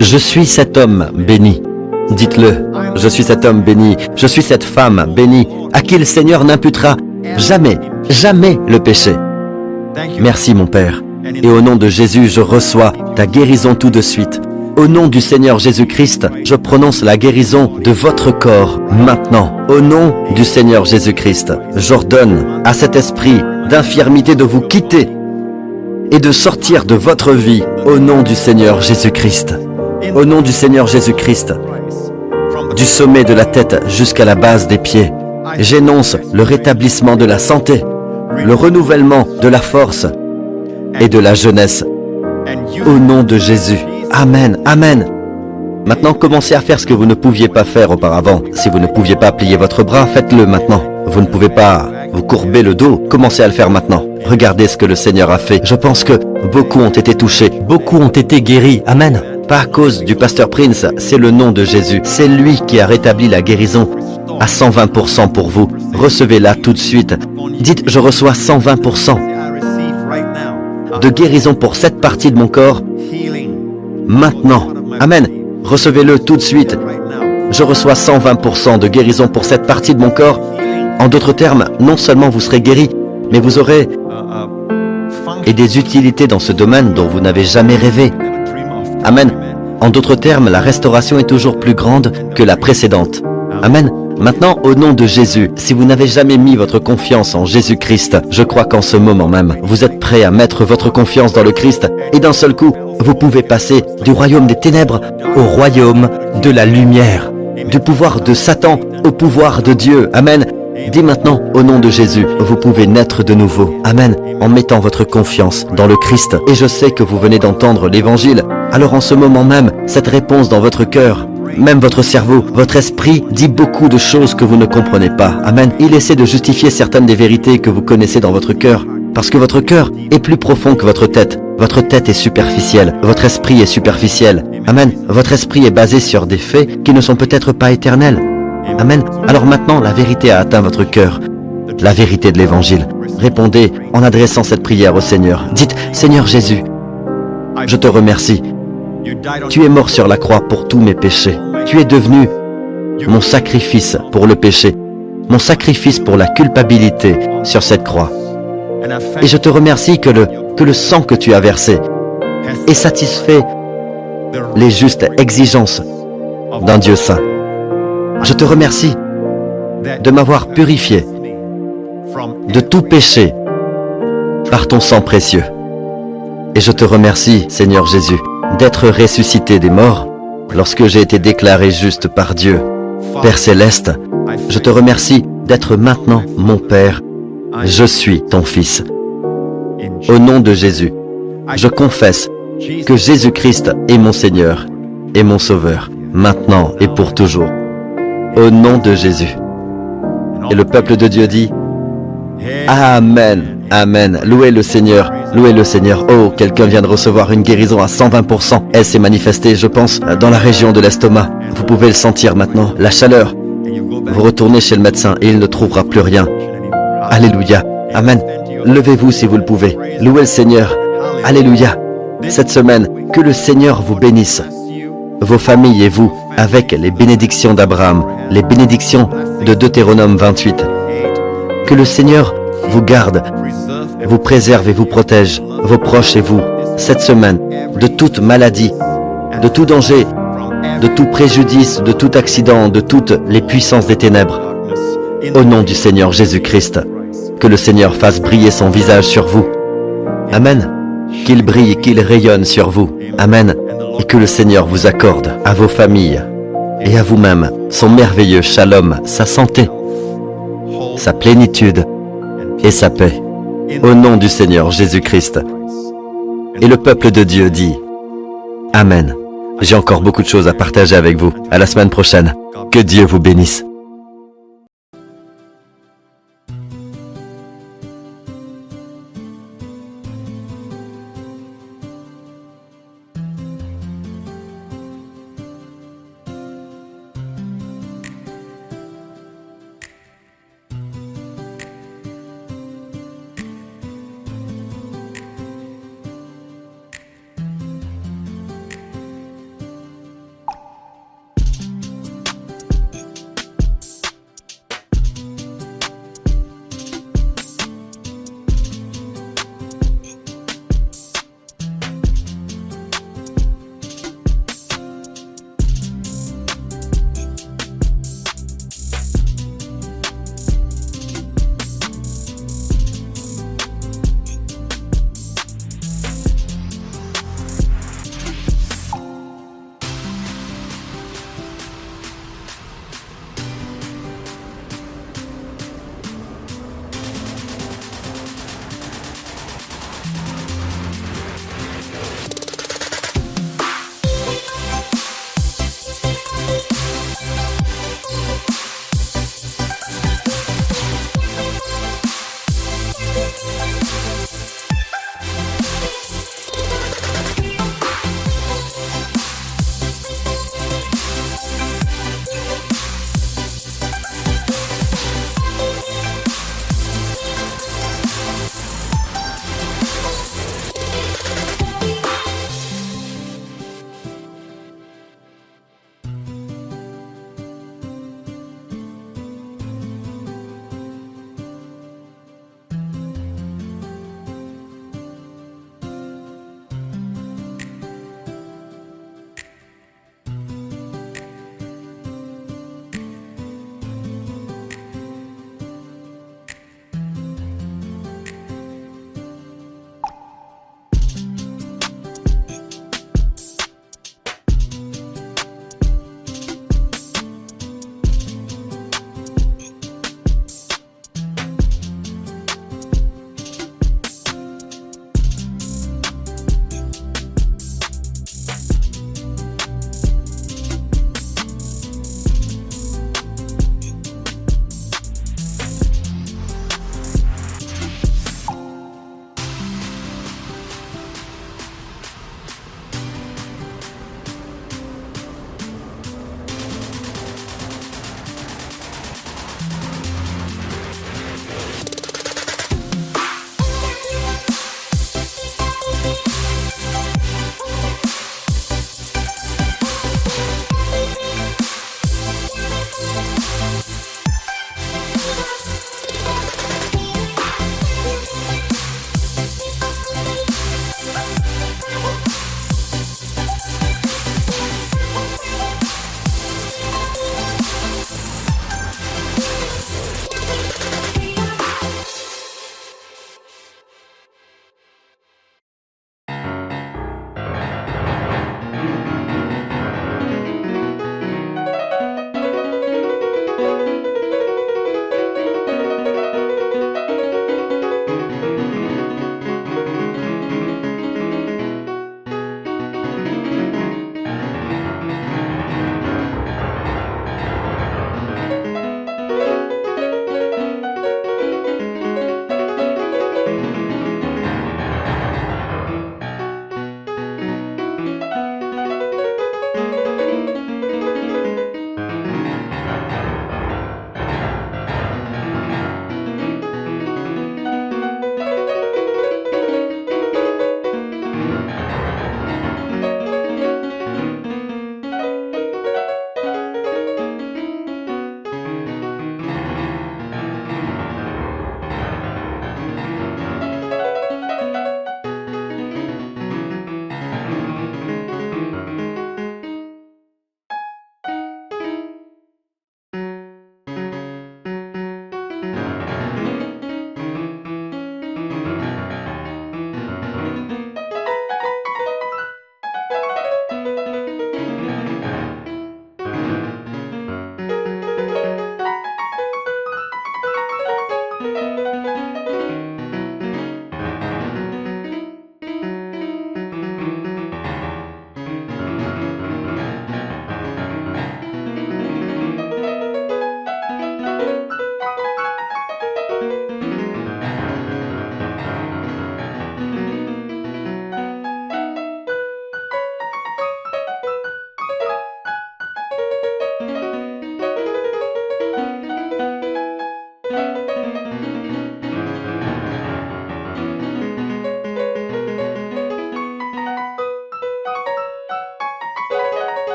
Je suis cet homme béni. Dites-le, je suis cet homme béni, je suis cette femme bénie, à qui le Seigneur n'imputera jamais, jamais le péché. Merci mon Père, et au nom de Jésus, je reçois ta guérison tout de suite. Au nom du Seigneur Jésus-Christ, je prononce la guérison de votre corps maintenant. Au nom du Seigneur Jésus-Christ, j'ordonne à cet esprit d'infirmité de vous quitter et de sortir de votre vie au nom du Seigneur Jésus-Christ. Au nom du Seigneur Jésus-Christ, du sommet de la tête jusqu'à la base des pieds, j'énonce le rétablissement de la santé, le renouvellement de la force et de la jeunesse. Au nom de Jésus. Amen, amen. Maintenant, commencez à faire ce que vous ne pouviez pas faire auparavant. Si vous ne pouviez pas plier votre bras, faites-le maintenant. Vous ne pouvez pas vous courber le dos, commencez à le faire maintenant. Regardez ce que le Seigneur a fait. Je pense que beaucoup ont été touchés, beaucoup ont été guéris. Amen. Pas à cause du pasteur Prince, c'est le nom de Jésus. C'est lui qui a rétabli la guérison à 120% pour vous. Recevez-la tout de suite. Dites, je reçois 120% de guérison pour cette partie de mon corps. Maintenant. Amen. Recevez-le tout de suite. Je reçois 120% de guérison pour cette partie de mon corps. En d'autres termes, non seulement vous serez guéri, mais vous aurez des utilités dans ce domaine dont vous n'avez jamais rêvé. Amen. En d'autres termes, la restauration est toujours plus grande que la précédente. Amen. Maintenant, au nom de Jésus, si vous n'avez jamais mis votre confiance en Jésus-Christ, je crois qu'en ce moment même, vous êtes prêt à mettre votre confiance dans le Christ et d'un seul coup, vous pouvez passer du royaume des ténèbres au royaume de la lumière, du pouvoir de Satan au pouvoir de Dieu. Amen. Dis maintenant, au nom de Jésus, vous pouvez naître de nouveau. Amen. En mettant votre confiance dans le Christ. Et je sais que vous venez d'entendre l'Évangile. Alors en ce moment même, cette réponse dans votre cœur, même votre cerveau, votre esprit dit beaucoup de choses que vous ne comprenez pas. Amen. Il essaie de justifier certaines des vérités que vous connaissez dans votre cœur. Parce que votre cœur est plus profond que votre tête. Votre tête est superficielle. Votre esprit est superficiel. Amen. Votre esprit est basé sur des faits qui ne sont peut-être pas éternels. Amen. Alors maintenant, la vérité a atteint votre cœur. La vérité de l'Évangile. Répondez en adressant cette prière au Seigneur. Dites, Seigneur Jésus, je te remercie. Tu es mort sur la croix pour tous mes péchés. Tu es devenu mon sacrifice pour le péché, mon sacrifice pour la culpabilité sur cette croix. Et je te remercie que le sang que tu as versé ait satisfait les justes exigences d'un Dieu saint. Je te remercie de m'avoir purifié de tout péché par ton sang précieux. Et je te remercie, Seigneur Jésus, d'être ressuscité des morts lorsque j'ai été déclaré juste par Dieu. Père céleste, je te remercie d'être maintenant mon Père. Je suis ton Fils. Au nom de Jésus, je confesse que Jésus-Christ est mon Seigneur et mon Sauveur, maintenant et pour toujours. Au nom de Jésus. Et le peuple de Dieu dit, Amen, Amen, louez le Seigneur, louez le Seigneur. Oh, quelqu'un vient de recevoir une guérison à 120%. Elle s'est manifestée, je pense, dans la région de l'estomac. Vous pouvez le sentir maintenant, la chaleur. Vous retournez chez le médecin et il ne trouvera plus rien. Alléluia, Amen. Levez-vous si vous le pouvez. Louez le Seigneur. Alléluia. Cette semaine, que le Seigneur vous bénisse. Vos familles et vous, avec les bénédictions d'Abraham, les bénédictions de Deutéronome 28. Que le Seigneur vous garde, vous préserve et vous protège, vos proches et vous, cette semaine, de toute maladie, de tout danger, de tout préjudice, de tout accident, de toutes les puissances des ténèbres. Au nom du Seigneur Jésus-Christ, que le Seigneur fasse briller son visage sur vous. Amen. Qu'il brille, qu'il rayonne sur vous. Amen. Et que le Seigneur vous accorde à vos familles et à vous-même son merveilleux shalom, sa santé, sa plénitude et sa paix. Au nom du Seigneur Jésus-Christ. Et le peuple de Dieu dit, Amen. J'ai encore beaucoup de choses à partager avec vous. À la semaine prochaine. Que Dieu vous bénisse.